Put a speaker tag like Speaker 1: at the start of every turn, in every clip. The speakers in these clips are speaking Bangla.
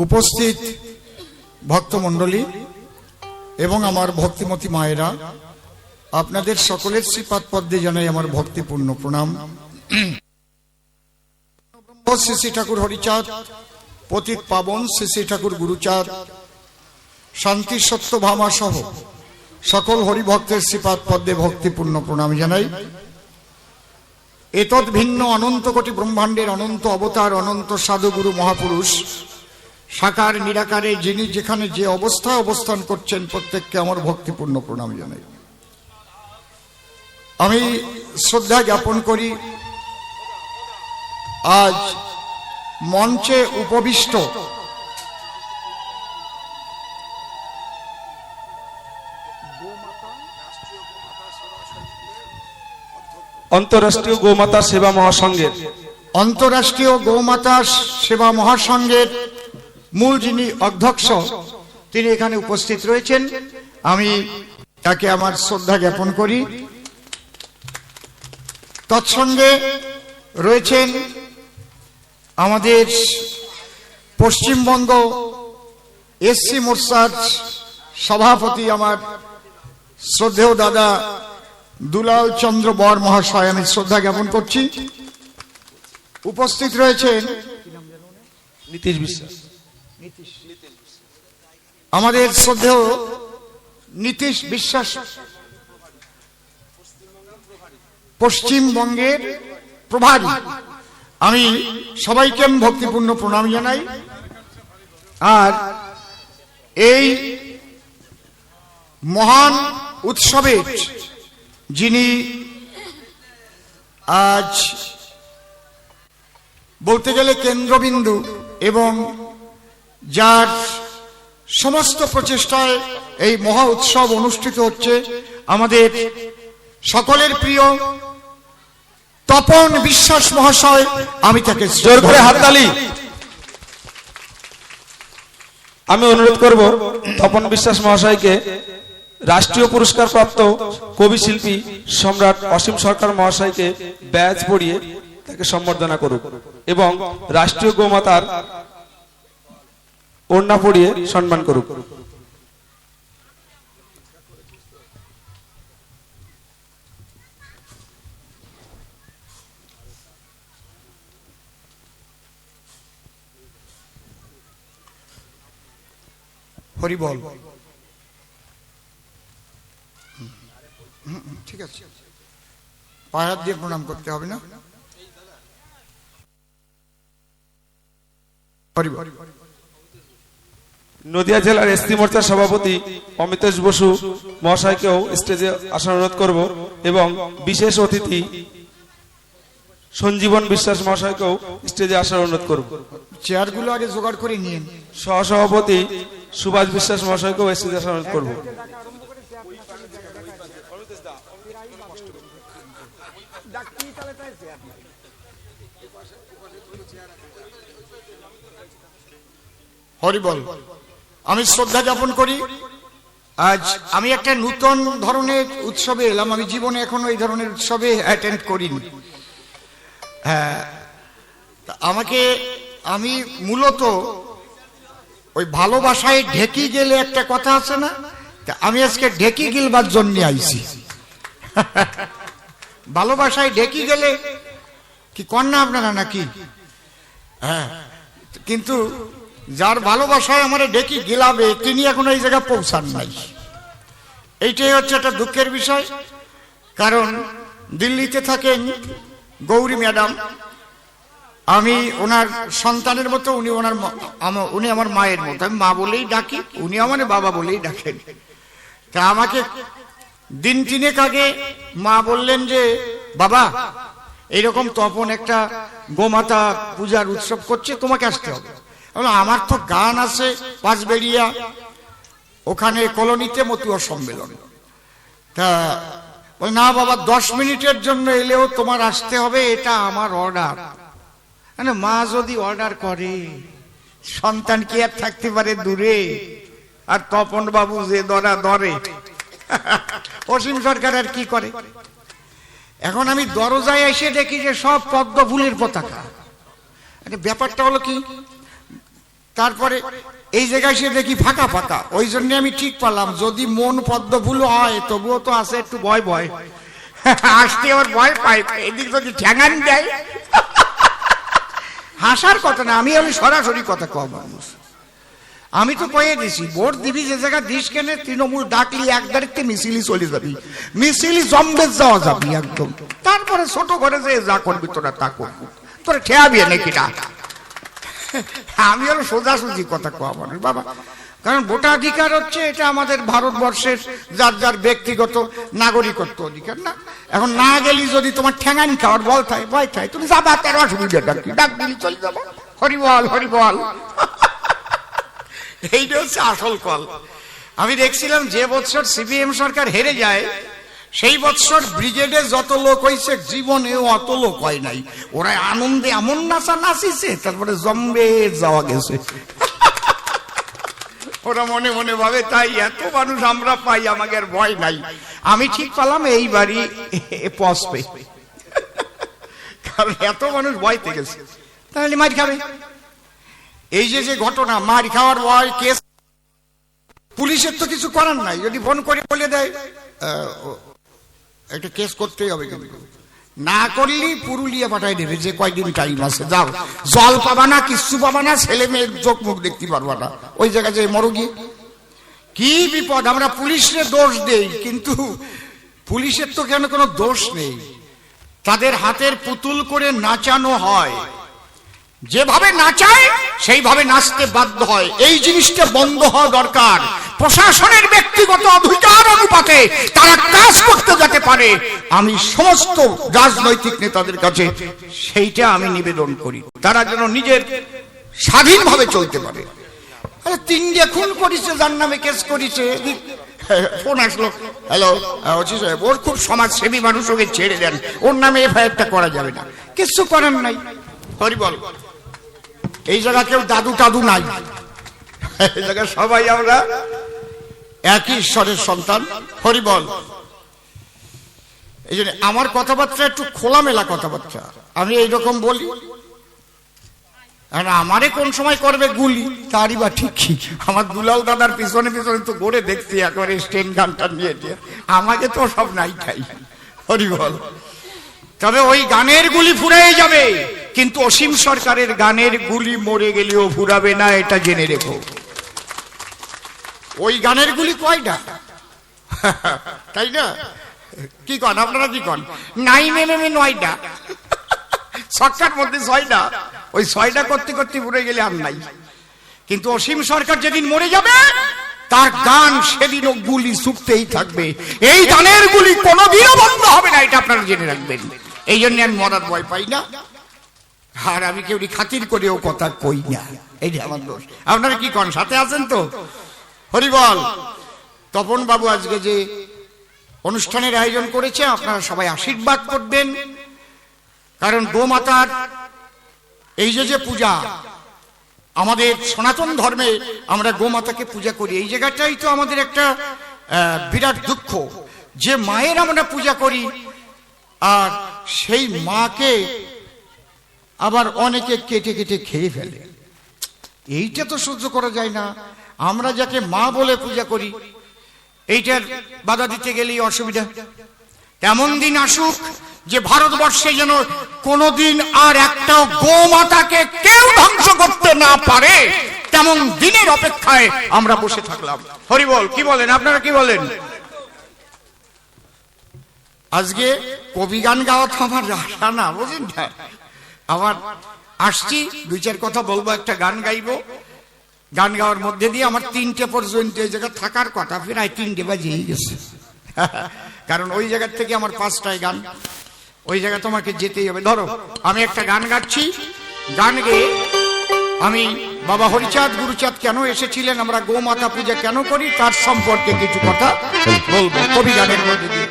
Speaker 1: উপস্থিত ভক্তমণ্ডলী এবং আমার ভক্তিমতী মায়েরা, আপনাদের সকলের শ্রীপাদ পদ্মে জানাই আমার ভক্তিপূর্ণ প্রণাম। শ্রী শ্রী ঠাকুর হরিচাঁদ, পতিত পাবন শ্রী শ্রী ঠাকুর গুরুচাঁদ, শান্তি সত্য ভামা সহ সকল হরিভক্তের শ্রীপাদ পদ্মে ভক্তিপূর্ণ প্রণাম জানাই। এতদ ভিন্ন অনন্ত কোটি ব্রহ্মাণ্ডের অনন্ত অবতার, অনন্ত সাধু গুরু মহাপুরুষ, সাকার নিরাকারে যিনি যেখানে যে অবস্থায় অবস্থান করছেন, প্রত্যেককে আমার ভক্তিপূর্ণ প্রণাম জানাই। আমি শ্রদ্ধা জ্ঞাপন করি আজ মঞ্চে উপবিষ্ট
Speaker 2: অন্তরাষ্ট্রীয় গোমাতা সেবা মহাসংঘের
Speaker 1: মূল যিনি অধ্যক্ষ, তিনি এখানে উপস্থিত রয়েছেন। আমি তাকে আমার শ্রদ্ধা জ্ঞাপন করি। তৎসঙ্গে রয়েছেন আমাদের পশ্চিমবঙ্গ এসসি মোর্চার সভাপতি, আমার শ্রদ্ধেয় দাদা দুলাল চন্দ্র বর মহাশয়, আমি শ্রদ্ধা জ্ঞাপন করছি। উপস্থিত রয়েছেন
Speaker 2: নীতিশ বিশ্বাস,
Speaker 1: আমাদের শ্রদ্ধেয় নীতিশ বিশ্বাস, পশ্চিমবঙ্গের প্রভারী। আমি সবাইকে ভক্তিপূর্ণ প্রণাম জানাই। আর এই মহান উৎসবের যিনি আজ বলতে গেলে কেন্দ্রবিন্দু এবং যার সমস্ত প্রচেষ্টায় এই মহা উৎসব অনুষ্ঠিত হচ্ছে, আমাদের সকলের প্রিয় তপন বিশ্বাস মহাশয়, আমি তাকে
Speaker 2: জোর করে হাততালি। আমি অনুরোধ করব তপন বিশ্বাস মহাশয়কে রাষ্ট্রীয় পুরস্কার প্রাপ্ত কবি শিল্পী সম্রাট অসীম সরকার মহাশয়কে ব্যাজ পরিয়ে তাকে সম্বর্ধনা করুক এবং রাষ্ট্রীয় গোমাতার ওড়না পরিয়ে সম্মান করুক।
Speaker 1: হরি বল। ঠিক আছে, পায়ে হাত দিয়ে প্রণাম করতে হবে না? হরি বল।
Speaker 2: নদিয়া জেলার এসসি মোর্চার সভাপতি অমিতেশ বসু মহাশয়কেও স্টেজে আসার অনুরোধ করব এবং বিশেষ অতিথি সঞ্জীবন বিশ্বাস মহাশয়কেও স্টেজে আসার অনুরোধ করব।
Speaker 1: চেয়ারগুলো আগে জোগাড় করে নিয়ে।
Speaker 2: সহসভাপতি সুভাষ বিশ্বাস মহাশয়কেও স্টেজে আসার অনুরোধ করব।
Speaker 1: হরি বল। আমি শ্রদ্ধা জ্ঞাপন করি। আজ আমি একটা নূতন ধরনের উৎসবে এলাম। আমি জীবনে এখনো এই ধরনের উৎসবে অ্যাটেন্ড করিনি। হ্যাঁ, আমি মূলত ওই ভালোবাসায় ঢেকি গেলে একটা কথা আছে না, আমি আজকে ঢেকি গিলবার জন্য আইছি। ভালোবাসায় ঢেকি গেলে কি কন্যা আপনারা নাকি? হ্যাঁ, কিন্তু যার ভালোবাসায় আমার ঢেকি গিলাবে তিনি এখন এই জায়গায় পৌঁছান নাই। এইটাই হচ্ছে একটা দুঃখের বিষয়। কারণ দিল্লিতে থাকেন গৌরী ম্যাডাম, আমি ওনার সন্তানের মতো, উনি আমার মায়ের মতো। আমি মা বলেই ডাকি, উনি আমার বাবা বলেই ডাকেন। তা আমাকে দিন তিনেক আগে মা বললেন যে বাবা, এইরকম তপন একটা গোমাতা পূজার উৎসব করছে, তোমাকে আসতে হবে। আমার তো গান আছে পাঁচবেড়িয়া, ওখানে কলোনিতে মতুয়া সম্মেলন। তা না বাবা, 10 মিনিটের জন্য এলেও তোমার আসতে হবে, এটা আমার অর্ডার। মা যদি অর্ডার করে, সন্তান কি আর থাকতে পারে দূরে? আর তপন বাবু যে ধরে, অসীম সরকার আর কি করে? এখন আমি দরজায় এসে দেখি যে সব পদ্ম ফুলের পতাকা। ব্যাপারটা হলো কি, তারপরে এই জায়গায় সে দেখি ফাঁকা ফাঁকা, ওই জন্য আমি ঠিক পারলাম যদি মন পদ্মফুল হয় তবুও তো আছে একটু ভয় ভয়, আসতে ওর ভয় পাই, এদিক যদি ঠ্যাঙান দেয়। হাসার কথা না, আমি সরাসরি কথা কম মানুষ। আমি তো কয়ে দিছি ভোট দিবি যে জায়গা দিস কেনে, তৃণমূল ডাকলি এক তারিখে মিছিলি চলে যাবি, মিছিলি জম্বে যাওয়া যাবি একদম। তারপরে ছোট ঘরে যে যা করবি তোরা তা করবি, তোরা ঠেয়াবি নাকি না। আমি সোজাসুজি কথা কওয়া মানুষ বাবা, কারণ ভোটাধিকার হচ্ছে এটা আমাদের ভারতবর্ষের যার যার ব্যক্তিগত নাগরিকত্ব অধিকার না। এখন না গেলি যদি তোমার ঠ্যাঙান খাওয়ার বল থাকে ভয় থাকে, তুমি যাবা, তার অসুবিধা ডাক দিলি চলে যাবো, হরিবল হরিবল। এইটা হচ্ছে আসল কল। আমি দেখছিলাম যে বছর সিপিএম সরকার হেরে যায় সেই বছর ব্রিগেডে যত লোক হয়েছে জীবনেও অত লোক হয় নাই। ওরা আনন্দে এমন নাচা নাচিছে, তারপরে জম্বে যাওয়া গেছে। ওরা মনে মনে ভাবে তাই এত মানুষ আমরা পাই, আমাকে আর ভয় নাই। আমি ঠিক পেলাম এইবারই পসবে, কারণ এত মানুষ ভয়তে গেছে, তাহলে মার খাবে। এই যে ঘটনা, মার খাওয়ার ভয়, কেস, পুলিশের তো কিছু করার নাই। যদি ফোন করে বলে দেয় একটা কেস করতেই হবে, কিন্তু না করলি পুরুলিয়া পাঠাই দেবে যে কয়দিন টাইম আছে, যাও, জল পাবা না, কিচ্ছু পাবা না, ছেলে মেয়ের চোখ মুখ দেখতে পারবা না, ওই জায়গায় যে মরো গিয়ে। কি বিপদ! আমরা পুলিশের দোষ দেই, কিন্তু পুলিশের তো কেন কোনো দোষ নেই। তাদের হাতের পুতুল করে নাচানো হয়, যেভাবে নাচায় সেইভাবে নাচতে বাধ্য হয়। এই জিনিসটা বন্ধ হওয়া দরকার। প্রশাসনের ব্যক্তিগত অধিকার অনুপাতে তারা কাজ করতে যেতে পারে, আমি সমস্ত রাজনৈতিক নেতাদের কাছে সেইটা আমি নিবেদন করি, তারা যেন নিজের স্বাধীনভাবে চলতে পারে। তিনটে খুন করেছে, যার নামে কেস করেছে, ফোন আসলো, হ্যালো ওসি সাহেব, ওর খুব সমাজসেবী মানুষ, ওকে ছেড়ে দেন, ওর নামে এফআইআরটা করা যাবে না। কিছু করার নাই, হরিবল। এই জায়গা কেউ দাদু টাদু নাই, এই জায়গায় সবাই আমরা একই ঈশ্বরের সন্তান, হরিবল। এই জন্য আমার কথাবার্তা একটু খোলামেলা কথাবার্তা, আমি এইরকম বলি। আমারে কোন সময় করবে গুলি তারই বা ঠিক কি, আমার দুলাল দাদার পিছনে পিছনে তো গড়ে দেখছি একবারে স্টেন গানটা নিয়ে, আমাকে তো সব নাই খাই, হরিবল। তবে ওই গানের গুলি ফুরাই যাবে, কিন্তু অসীম সরকারের গানের গুলি মরে গেলেও ফুরাবে না, এটা জেনে রেখো। ওই গানের গুলি কয়টা, তাই না? কি কন আপনারা, কি কন? 9 ছক্কার মধ্যে 6টা, ওই 6টা করতে করতে পুরে গেলে আর নাই। কিন্তু অসীম সরকার যেদিন মরে যাবে তার গান সেদিনও গুলি ছুটতেই থাকবে, এই গানের গুলি কোনোদিনও বন্ধ হবে না, এটা আপনারা জেনে রাখবেন। এই জন্য আমি মরার ভয় পাই না, আর আমি কেউ খাতির করেও কথা কই না, এই যে আমার দোষ। আপনারা কি কন, সাথে আছেন তো? হরিবল। তপন বাবু আজকে যে অনুষ্ঠানের আয়োজন করেছে, আপনারা সবাই আশীর্বাদ করবেন, কারণ গোমাতার এই যে পূজা, আমাদের সনাতন ধর্মে আমরা গোমাতাকে পূজা করি। এই জায়গাটাই তো আমাদের একটা বিরাট দুঃখ, যে মায়ের আমরা পূজা করি আর সেই মাকে আবার অনেকে কেটে কেটে খেয়ে ফেলে। এইটা তো সহ্য করা যায় না। আমরা যাকে মা বলে পূজা করি, এইটার বাধা দিতে গেলেই অসুবিধা। তেমন দিন আসুক যে ভারতবর্ষে যেন কোনদিন আর একটা গোমাতাকে কেউ ধ্বংস করতে না পারে, তেমন দিনের অপেক্ষায় আমরা বসে থাকলাম। হরিবল। কি বলেন আপনারা, কি বলেন? আজকে কবি গান গাওয়া তো আমার আশা না, বুঝলেন না? আমার আসছি, 2-4 কথা বলবো, একটা গান গাইবো। গান গাওয়ার মধ্যে দিয়ে আমার 3টে পর্যন্ত এই জায়গা থাকার কথা, প্রায় 3টে বাজিয়ে গেছে। কারণ ওই জায়গার থেকে আমার 5টায় গান, ওই জায়গা তোমাকে যেতেই হবে। ধরো আমি একটা গান গাচ্ছি, গান গেয়ে আমি বাবা হরিচাঁদ গুরুচাঁদ কেন এসেছিলেন, আমরা গোমাতা পূজা কেন করি, তার সম্পর্কে কিছু কথা বলবো কবি গানের মধ্যে দিয়ে।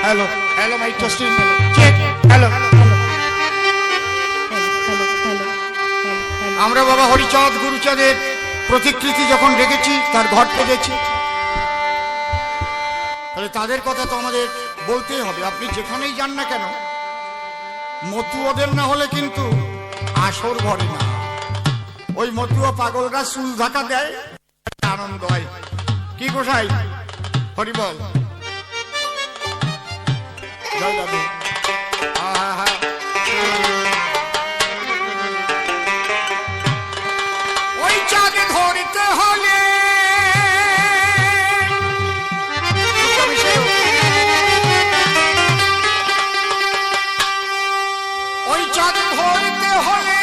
Speaker 1: Hello hello, mic testing, check, hello. আমরা বাবা হরিচাঁদ গুরুচাঁদের প্রতিকৃতি যখন রেখেছি, তার ঘর পেয়েছি, তাহলে তাদের কথা তো আমাদের বলতেই হবে। আপনি যেখানেই যান না কেন, মতুয়াদের না হলে কিন্তু আসর ভরে না। ওই মতুয়া পাগলরা চুল ঢাকা দেয়, আনন্দ হয়। কি গোসাই হরি বল, জয় দাদু। আহা, ওই চাঁদ ধরতে হলে ওই চাঁদ ধরতে হলে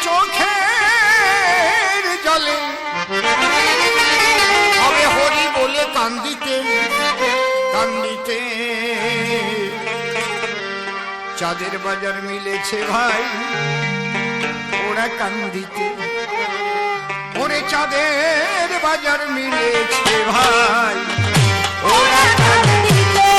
Speaker 1: চোখের জলে হবে হরি বলে কান্দিতে কান্দিতে। চাঁদের বাজার মিলেছে ভাই ওরা কান্দিতে, ওরে চাঁদের বাজার মিলেছে ভাই ওরা কান্দিতে।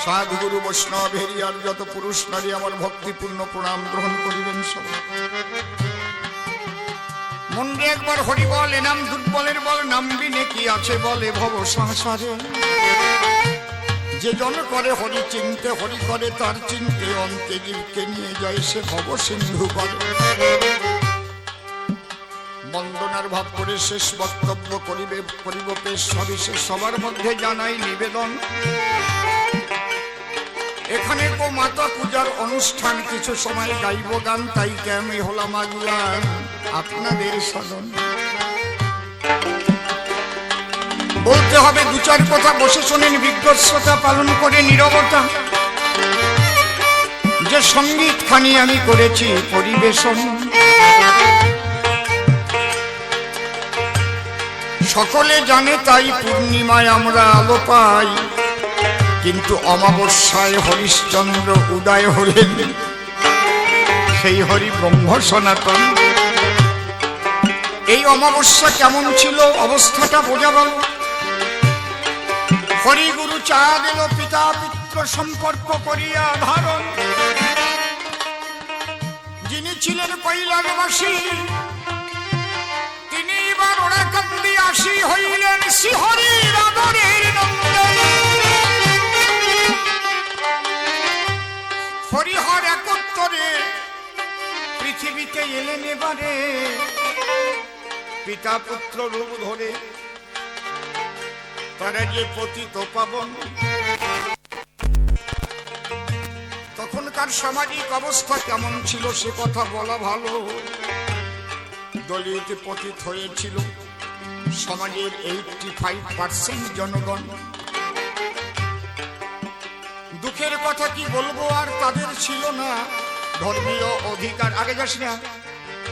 Speaker 1: সাধু গুরু বৈষ্ণব হেরিয়ার যত পুরুষ নারী আমার ভক্তিপূর্ণ প্রণাম গ্রহণ করিবেন সব। মন্ডে একবার হরি বল, এ নাম দুর্বলের বল, নামবি কি আছে বলে ভব সংসারে। যে জন করে হরি চিনতে, হরি করে তার চিনতে, অন্তে জীবকে নিয়ে যায় সে ভব সিন্ধু করে। বন্দনার ভাব করে শেষ বক্তব্য করিব পেশ, সবিশেষ সবার মধ্যে জানাই নিবেদন। এখানে গো মাতা পূজার অনুষ্ঠান, কিছু সময় গাইব গান, তাই আমি হলাম আগুয়ান আপনাদের সাধন। বলতে হবে দু চার কথা, বসে শোনেন বিজ্ঞতা পালন করে নীরবতা। যে সঙ্গীত খানি আমি করেছি পরিবেশন, সকলে জানে তাই পূর্ণিমায় আমরা আলো পাই, কিন্তু অমাবস্যায় হরিশ্চন্দ্র উদয় হলেন, সেই হরি ব্রহ্ম সনাতন। এই অমাবস্যা কেমন ছিল, অবস্থাটা বোঝা গেল। হরি গুরু চাঁদ এলো পিতা পিতৃ সম্পর্ক করিয়া ধারণ, যিনি ছিলেন কৈলাসবাসী, তিনি এবার ওরা কান্দি আসি হইলেন শ্রীহরির আদরের নন্দন। হরিহর একত্তরে পৃথিবীতে এলেন এবারে পিতা পুত্র রূপ ধরে। তারা যে পতিত পাবন, তখনকার সামাজিক অবস্থা কেমন ছিল সে কথা বলা ভালো। দলিত পতিত হয়েছিল সমাজের 85% জনগণ। দুঃখের কথা কি বলবো, আর তাদের ছিল না ধর্মীয় অধিকার। আগে যাস না,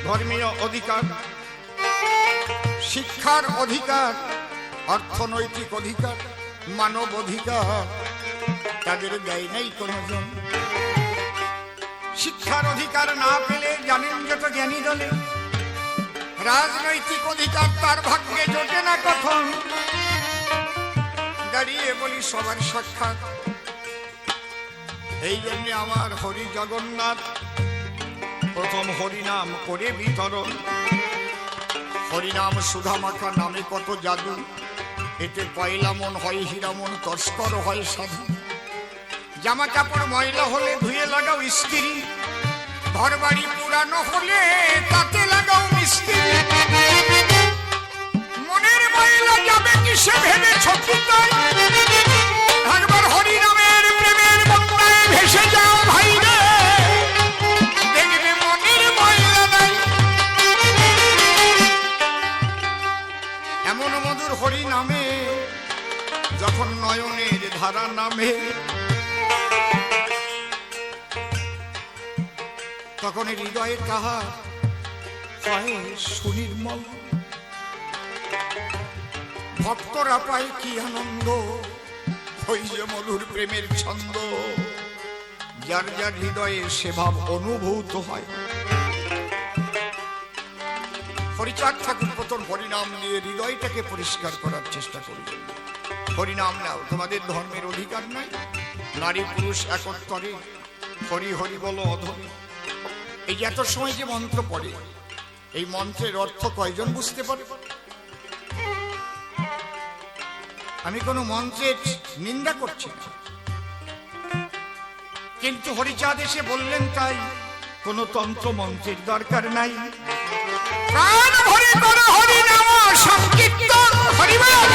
Speaker 1: ধর্মীয় অধিকার, শিক্ষার অধিকার, অর্থনৈতিক অধিকার, মানব অধিকার তাদের দেয় নাই কোনজন। শিক্ষার অধিকার না পেলে জানেন যত জ্ঞানী দলে, রাজনৈতিক অধিকার তার ভাগ্যে জোটে না কখন। দাঁড়িয়ে বলি সবার সাক্ষাৎ। এই জন্য আমার হরি জগন্নাথ প্রথম হরিনাম করে বিতরণ। হরিনাম সুধা মাখা নামে কত জাদু, এতে পয়লা মন হয় হীরামন, তস্কর হয় সাধু। জামা কাপড় ময়লা হলে ধুয়ে লাগাও ইস্ত্রি, ঘর বাড়ি পুরানো হলে তাতে লাগাও মিস্ত্রি। মনের ময়লা যাবে কিসে ভেবে ছোটি তাই, একবার হরি নামের প্রেমের বন্যায় ভেসে যাও ভাই রে, দেখবে মনের ময়লা নাই। এমন মধুর হরি নামে যখন নয়নের ধারা নামে, তখন হৃদয়ে তাহার হয় সুনির্মল। ভক্তরা পায় কি আনন্দ, ওই যে মধুর প্রেমের ছন্দ, যার যার হৃদয়ে সে ভাব অনুভূত হয়। হরিচাঁদ ঠাকুর প্রথম হরিনাম নিয়ে হৃদয়টাকে পরিষ্কার করার চেষ্টা করলেন। হরিনাম নাও, তোমাদের ধর্মের অধিকার নাই, নারী পুরুষ একত্তরে হরি হরি বলো অধরে। এই যে এত সময় যে মন্ত্র পড়ে, এই মন্ত্রের অর্থ কয়জন বুঝতে পারে? আমি কোনো মন্ত্রের নিন্দা করছি না, কিন্তু হরিচাঁদ এসে বললেন তাই কোনো তন্ত্র মন্ত্রের দরকার নাই। প্রাণ ভরে করো হরি নাম সংকীর্তন, হরিবল।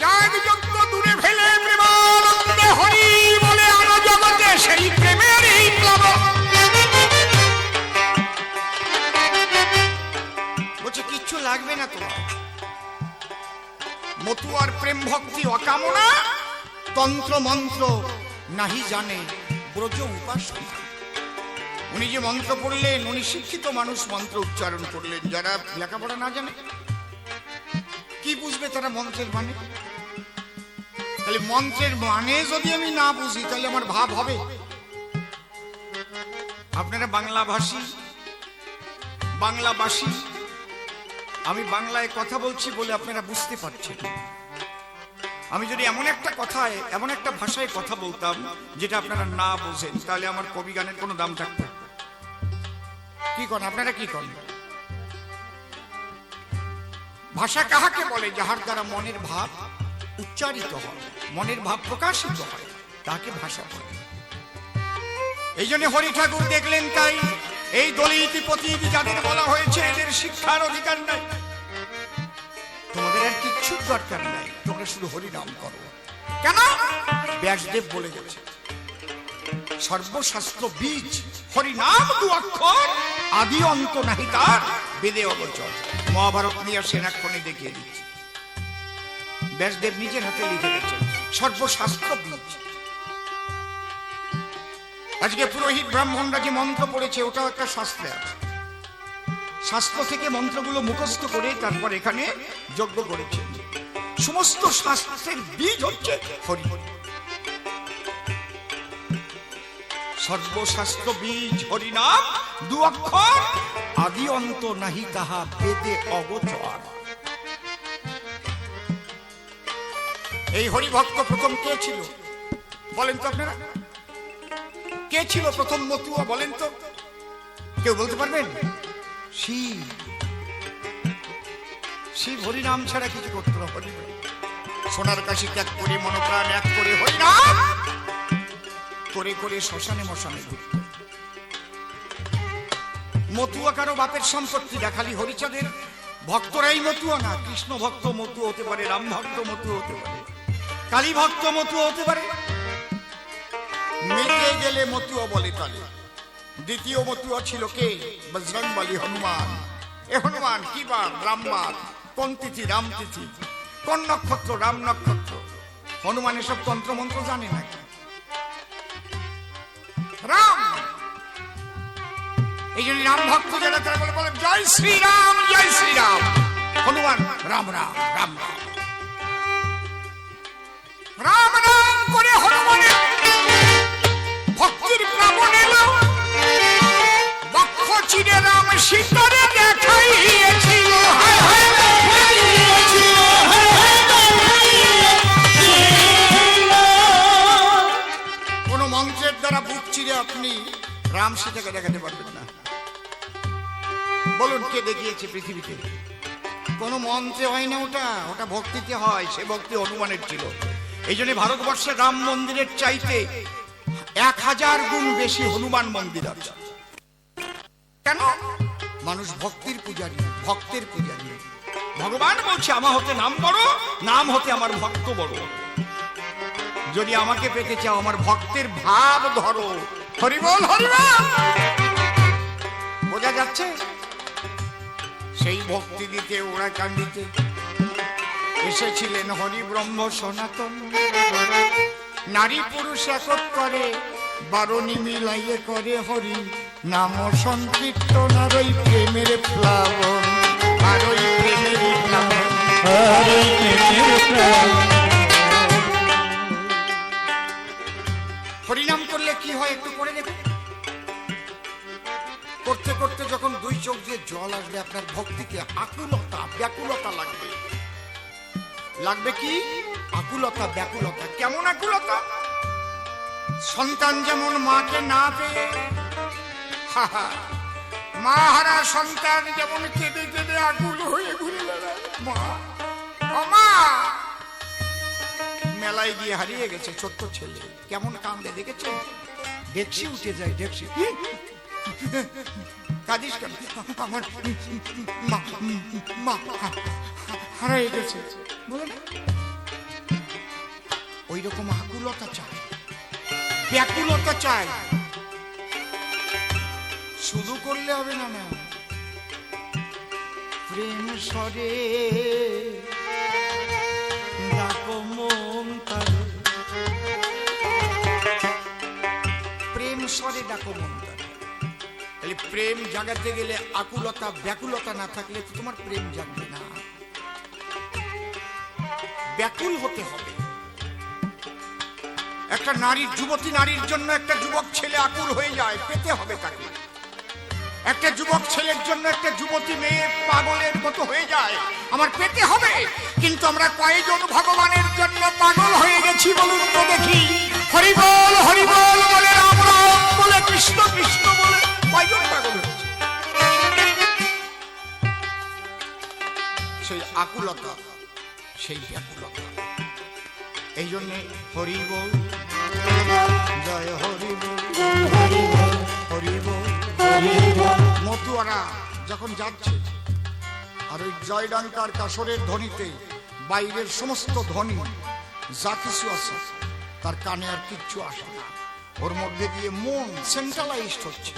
Speaker 1: যাগ যজ্ঞ দূরে ফেলে প্রেমানন্দে হরি বলে আনো জগতে সেই প্রেমের এই প্লাবন। বলছে কিচ্ছু লাগবে না তোমার, মতুয়ার প্রেম ভক্তি অকামনা, তন্ত্র মন্ত্র নাহি জানে ব্রজ উপাসনা। উনি যে মন্ত্র পড়লেন, উনি শিক্ষিত মানুষ মন্ত্র উচ্চারণ করলেন। যারা লেখাপড়া না জানে কি বুঝবে তারা মন্ত্রের মানে? তাহলে মন্ত্রের মানে যদি আমি না বুঝি তাহলে আমার ভাব হবে? আপনারা বাংলাভাষী, বাংলাভাষী, আমি বাংলায় কথা বলছি বলে আপনারা বুঝতে পারছেন। আমি যদি এমন একটা কথায়, এমন একটা ভাষায় কথা বলতাম যেটা আপনারা না বোঝেন, তাহলে আমার কবি গানের কোনো দাম থাকতো? কি করেন আপনারা, কি করেন? ভাষা কাহাকে বলে? যাহার দ্বারা মনের ভাব উচ্চারিত হয়, মনের ভাব প্রকাশিত হয়, তাকে ভাষা বলে। এই জন্য হরি ঠাকুর দেখলেন তাই এই দলিত পতিত যাদের বলা হয়েছে এদের শিক্ষার অধিকার নাই, তোমাদের আর কিচ্ছু দরকার নাই, তোমরা শুধু হরিনাম করো। কেন? ব্যাসদেব বলে গেছে সর্বশাস্ত্র বীজ হরিনাম দু অক্ষর, আদি অন্ত নাহি তার, বেদে অগোচর। মহাভারত নিয়ে সেনাক্ষণে দেখিয়ে দিচ্ছে, ব্যাসদেব নিজের হাতে লিখে গেছেন সর্বশাস্ত্র বীজ। আজকে পুরোহিত ব্রাহ্মণরা যে মন্ত্র পড়েছে ওটাও একটা শাস্ত্রে আছে, শাস্ত্র থেকে মন্ত্রগুলো মুখস্থ করে তারপর এখানে যজ্ঞ করেছে। সমস্ত শাস্ত্রের বীজ হচ্ছে হরি। সর্বশাস্ত্র বীজ হরিনাম দু অক্ষর, আদি অন্ত নাহি তাহা, বেদে অগোচর। এই হরিভক্ত প্রথম কে ছিল? বলেন তো আপনারা, কে ছিল প্রথম মতুয়া বলেন তো? কেউ বলতে পারবেন? শিব। শিব হরিনাম ছাড়া কিছু করতো না। হরি হরি, সোনার কাশি ত্যাগ করে মনপ্রাণ এক করে হরিনাম করে করে শ্মশানে মশানে ঘুরত। মতুয়া কারো বাপের সম্পত্তি না, খালি হরিচাঁদের ভক্তরাই মতুয়া না। কৃষ্ণ ভক্ত মতুয়া হতে পারে, রাম ভক্ত মতুয়া হতে পারে, কালী ভক্ত মতুয়া হতে পারে। মেতে গেলে মতুয়া বলে তালে। দ্বিতীয় মতুয়া ছিল কে? বজরংবলী, হনুমান। এ হনুমান কি বার? রামবার। কোন তিথি? রাম তিথি। কোন নক্ষত্র? রাম নক্ষত্র। হনুমান এসব তন্ত্র মন্ত্র জানে না। রাম, এই জন্য রাম ভক্ত যারা তারা বলে বলে জয় শ্রীরাম, জয় শ্রীরাম। হনুমান রাম রাম রাম রাম রাম রাম করে হনুমানের ভক্তির প্লাবন এলো। বক্ষ চিরে রাম সীতারে দেখাইয়েছিল। কোন মন্ত্রের দ্বারা বুক চিরে আপনি রাম সীতাকে দেখাতে পারবেন না। বলুন কে দেখিয়েছে পৃথিবীতে? কোন মন্ত্রে হয় না, ওটা ওটা ভক্তিতে হয়। সে ভক্তি হনুমানের ছিল। এই জন্য ভারতবর্ষে রাম মন্দিরের চাইতে 1000 গুণ বেশি হনুমান মন্দির আছে। কেন? মানুষ ভক্তির পূজারী, ভক্তের পূজারী। ভগবান বলছে আমার হতে নাম বড়, নাম হতে আমার ভক্ত বড়। যদি আমাকে পেতে চাও আমার ভক্তের ভাব ধরো। হরি বল, হরি বল। বোঝা যাচ্ছে? সেই ভক্তি দিতে ওরা কান্দিতে এসেছিলেন হরি ব্রহ্ম সনাতন। নারী পুরুষ একত করে, বারণী মিলাইয়ে করে হরি নাম সংকীর্তন। আর ওই প্রেমের প্লাবন, আর ওই প্রেমের প্লাবন, হরিনাম করলে কি হয় একটু করে দেখুন। করতে করতে যখন দুই চোখ দিয়ে জল আসবে, আপনার ভক্তিতে আকুলতা ব্যাকুলতা লাগবে। লাগবে কি? আকুলতা ব্যাকুলতা। কেমন আকুলতা? সন্তান যেমন মাকে না পেয়ে, মা হারা সন্তান যেমন কেঁদে কেঁদে আকুল হয়ে ঘুরে বেড়ায়। মা, মা মেলায় গিয়ে হারিয়ে গেছে ছোট্ট ছেলে, কেমন কান্দে দেখেছেন? ডেকসি উঠে যায়, ডেকসি। কাঁদিস কেন? আমার মা হারিয়ে গেছে। ওই রকম আকুলতা চাই, ব্যাকুলতা চাই। শুধু করলে হবে না। না, প্রেম সরে ডাকো মন তারে, প্রেম সরে ডাকো মন তারে। তাহলে প্রেম জাগাতে গেলে আকুলতা ব্যাকুলতা না থাকলে তো তোমার প্রেম জাগবে না। ব্যাকুল হতে হবে। একটা নারীর, যুবতী নারীর জন্য একটা যুবক ছেলে আকুল হয়ে যায়, পেতে হবে তাকে। একটা যুবক ছেলের জন্য একটা যুবতী মেয়ে পাগলের মতো হয়ে যায়, আমার পেতে হবে। কিন্তু আমরা কয়জন ভগবানের জন্য পাগল হয়ে গেছি বলুন তো দেখি? হরি বল, হরি বল বলে, রাম রাম বলে, কৃষ্ণ কৃষ্ণ বলে কয়জন পাগল হয়েছে? সেই আকুলতা, সেই ব্যাকুলতা। এই জন্য হরি বল, জয় হরি বল, হরি বল। মতুয়ারা যখন যাচ্ছে আর ওই জয়ডঙ্কার কাসরের ধ্বনিতে বাইরের সমস্ত ধ্বনি যা কিছু আছে তার কানে আর কিচ্ছু আসে না। ওর মধ্যে দিয়ে মন সেন্ট্রালাইজড হচ্ছে।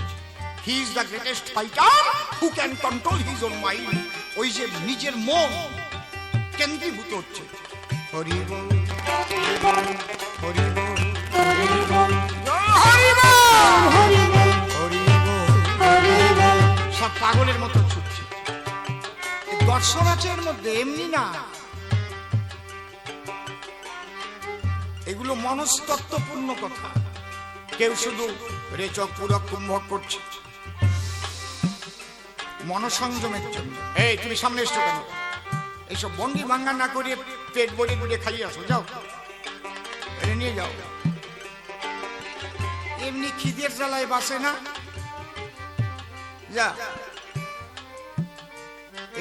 Speaker 1: He is the greatest fighter who can control his own mind. ওই যে নিজের মন কেন্দ্রীভূত হচ্ছে। হরি বল, হরি বল, হরি বল, হরি বল, হরি বল। সব পাগলের মতো ছুটছে। দর্শন আছে এর মধ্যে, এমনি না। এগুলো মনস্তত্ত্বপূর্ণ কথা। কেউ শুধু রেচক পুরক কুম্ভক করছে মনসংযমের জন্য। এই তুমি সামনে এসছো কেন? এইসব বন্দি ভাঙ্গা না করিয়ে পেট ভরে গুড়ে খাইয়ে আসো, যাও, এটা নিয়ে যাও। এমনি খিদের জ্বালায় বাসে না, যা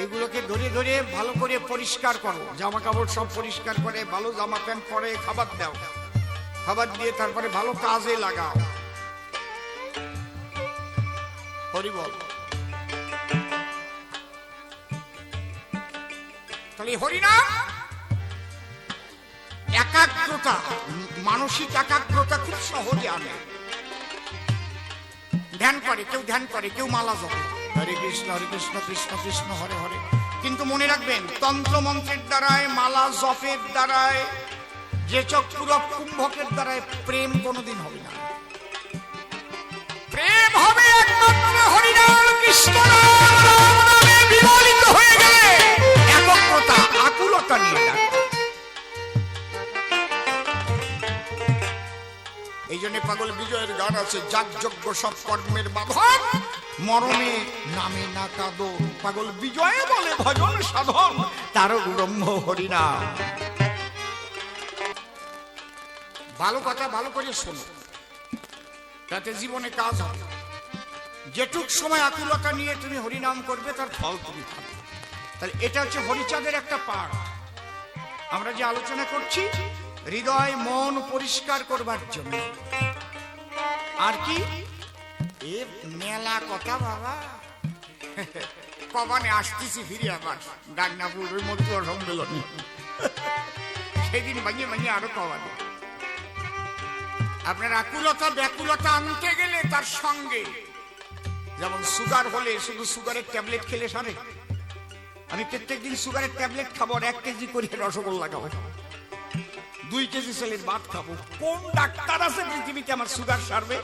Speaker 1: এগুলোকে ধরে ধরে ভালো করে পরিষ্কার করো, জামা কাপড় সব পরিষ্কার করে ভালো জামা প্যান্ট পরে খাবার দাও, খাবার দিয়ে তারপরে ভালো কাজে লাগাও। হরি বল। তাহলে হরিনাম একাগ্রতা, মানসিক একাগ্রতা খুব সহজে আনে। ধ্যান করে, কেউ ধ্যান করে, কেউ মালা জপে, হরে কৃষ্ণ কৃষ্ণ কৃষ্ণ হরে হরে। কিন্তু মনে রাখবেন, তন্ত্র মন্ত্রের দ্বারায়, মালা জপের দ্বারায়, যে চক্রুরব কুম্ভকের দ্বারায় প্রেম কোনোদিন হবে না। প্রেম হবে একমাত্র হরিনাম কৃষ্ণ নামে বিমলিত হয়ে গেলে, একগ্রতা আকুলতা নিয়ে ডাক। এই জন্য পাগল বিজয়ের গান আছে, যাগযজ্ঞ সব কর্মের বাঁধন, মরণে নামে না কাঁদো। পাগল বিজয় বলে ভজন সাধন, তার ব্রহ্ম হরিনাম। ভালো কথা ভালো করে শোনো, তাতে জীবনে কাজ হবে। যেটুক সময় আকুলতা নিয়ে তুমি হরিনাম করবে, তার ফল তুমি পাবে। তাহলে এটা হচ্ছে হরিচাঁদের একটা পাঠ। আমরা যে আলোচনা করছি হৃদয় মন পরিষ্কার করবার জন্য। আর কি এ মেলা কথা বাবা, কবানে আসতেছি ফিরে আবার ডাকনাপুর ওই মতুয়া সম্মেলনে, সেদিন ভাঙিয়ে ভাঙিয়ে আরো কবানে। আপনার আকুলতা ব্যাকুলতা আনতে গেলে তার সঙ্গে, যেমন সুগার হলে শুধু সুগারের ট্যাবলেট খেলে সারে। আমি প্রত্যেকদিন সুগারের ট্যাবলেট খাবো, আর 1 কেজি করে রসগোল্লা খাবো, 2 কেজি চালের ভাত খাবো। কোন ডাক্তার আছে পৃথিবীতে আমার সুগার সারবে?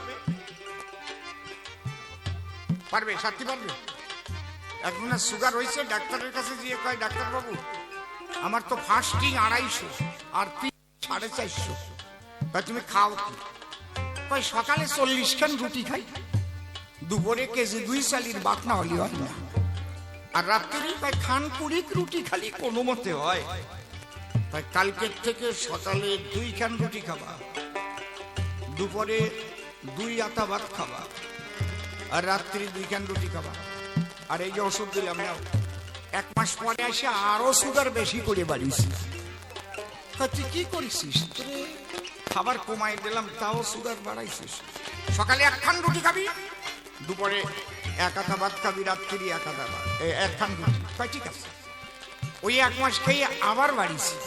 Speaker 1: পারবে? সারতে পারবে? এখন সুগার হয়েছে, ডাক্তারের কাছে গিয়ে কয়, ডাক্তার বাবু আমার তো ফাস্টিং 250 আর 450। তুমি খাও কি? কয় সকালে 40 খান রুটি খাই, দুপুরে কেজি 2 চালের ভাত না হলে হয় না, আর রাত্রি কয় খান 20 রুটি খালি কোনো মতে হয়। কালকের থেকে সকালে 2 খান রুটি খাবা, দুপুরে 2 আতা ভাত খাবা, আর রাত্রি 2 খান রুটি খাবা। আর এই যে ওষুধ দিলাম না, 1 মাস পরে এসে আরো সুগার বেশি করে বাড়িয়েছি। তুই কি করেছিস? খাবার কমাই দিলাম, তাও সুগার বাড়াইছিস। সকালে 1 খান রুটি খাবি, দুপুরে 1 আতা ভাত খাবি, রাত্রি 1 আতা ভাত, 1 খান রুটি। ঠিক আছে। ওই 1 মাস খেয়ে আবার বাড়িয়েছি।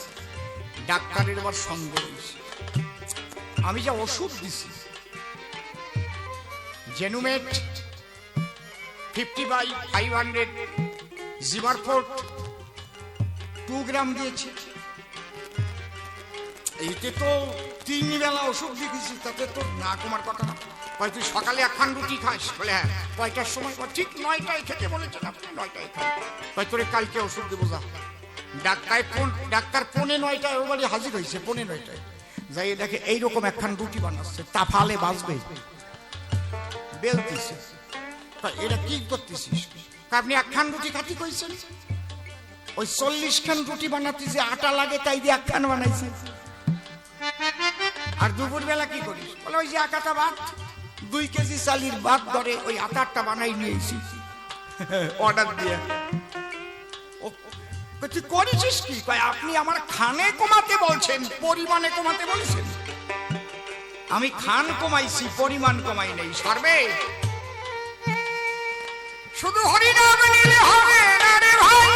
Speaker 1: ডাক্তারের আবার সন্দেহ হয়েছে, আমি যা ওষুধ দিছি, জেনুমেট 50/500 জিভারফোর্ট 2 গ্রাম দিয়েছি, এইতে তো 3 বেলা ওষুধ দিয়েছি, তাতে তো না কমার কথা না। তুই সকালে 1 খান রুটি খাস? বলে হ্যাঁ। কয়টার সময়? ঠিক 9টায় খেতে বলেছেন আপনি, 9টায় খাই। তোরে কালকে ওষুধ দেবো, যা। ডাক্তার 9:15 ওর বাড়ি হাজির হয়েছে, 9:15 যাই দেখে এইরকম 1 খান রুটি বানাচ্ছে, তাফালে বাজবে বেলতিছে। এটা কি করতেছিস? আপনি 1 খান রুটি খাতি কইছেন, ওই 40 খান রুটি বানাতে যে আটা লাগে তাই দিয়ে 1 খান বানাইছে। আর দুপুর বেলা কি করিস? বলে ওই যে 1 আতা ভাত, 2 কেজি চালের ভাত ধরে ওই আটারটা বানাই নিয়েছি অর্ডার দিয়ে। তুই করেছিস কি? আপনি আমার খানে কমাতে বলছেন, পরিমাণে কমাতে বলছেন। আমি খান কমাইছি, পরিমাণ কমাই নেই। সর্বে শুধু হরিনাম নিলে হবে না রে ভাই,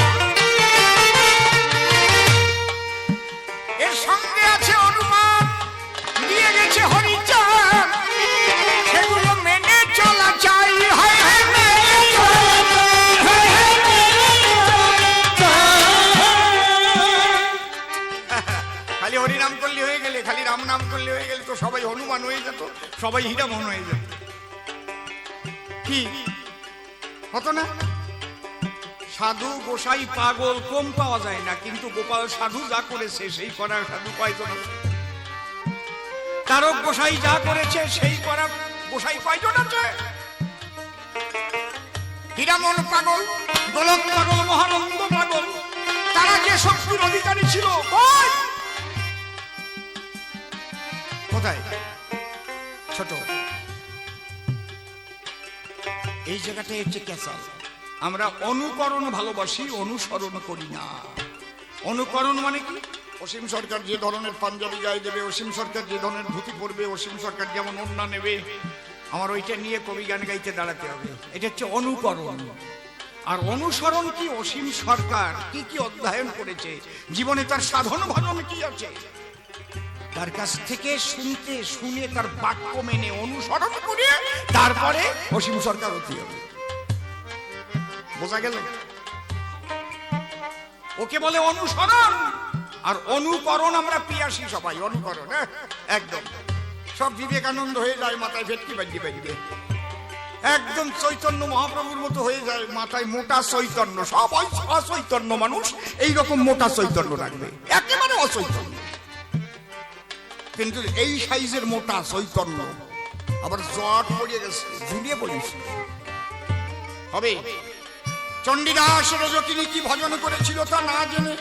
Speaker 1: এর সঙ্গে আছে অনুমান, দিয়ে গেছে হরিচাঁদ, সেগুলো মেনে চলা চাই। খালি হরিনাম করলে হয়ে গেলে, খালি রাম নাম করলে হয়ে গেলে তো সবাই হনুমান হয়ে যেত, সবাই হীরামন হয়ে যেত। কি হতো না? সাধু গোসাই পাগল কম পাওয়া যায় না, কিন্তু গোপাল সাধু যা করেছে সেই করার সাধু কয়জন আছে? তারক গোসাই যা করেছে সেই করার গোসাই কয়জন আছে? হীরামন পাগল, গোলক পাগল, মহানন্দ পাগল, তারা যে শক্তির অধিকারী ছিল কোথায়? ছোট এই জায়গাটাই হচ্ছে ক্যাসাল। আমরা অনুকরণ ভালোবাসি, অনুসরণ করি না। অনুকরণ মানে কি? অসীম সরকার যে ধরনের পাঞ্জাবি গায়ে দেবে, অসীম সরকার যে ধরনের ধুতি পরবে, অসীম সরকার যেমন ওড়না নেবে, আমার ওইটা নিয়ে কবি গান গাইতে দাঁড়াতে হবে। এটা হচ্ছে অনুকরণ। আর অনুসরণ কি? অসীম সরকার কি কি অধ্যয়ন করেছে, জীবনে তার সাধন ভজন কি আছে, তার কাছ থেকে শুনতে শুনে তার বাক্য মেনে অনুসরণ করে তারপরে অসীম সরকার হতে হবে। বোঝা গেল? ওকে বলে অনুসরণ। আর অনুকরণ আমরা পিয়াসী সবাই। অনুকরণ একদম সব বিবেকানন্দ হয়ে যায়, মাথায় ভেটকি বাজি বাজবে, একদম চৈতন্য মহাপ্রভুর মতো হয়ে যায়, মাথায় মোটা চৈতন্য। সবাই অচৈতন্য মানুষ এইরকম মোটা চৈতন্য রাখবে, একেবারে অচৈতন্য, কিন্তু এই সাইজের মোটা চৈতন্য। আবার জট পড়িয়ে গেছে, ঝুলিয়ে পড়িস হবে। চণ্ডীদাস রজকিনী কি ভজন করেছিল তা না জেনে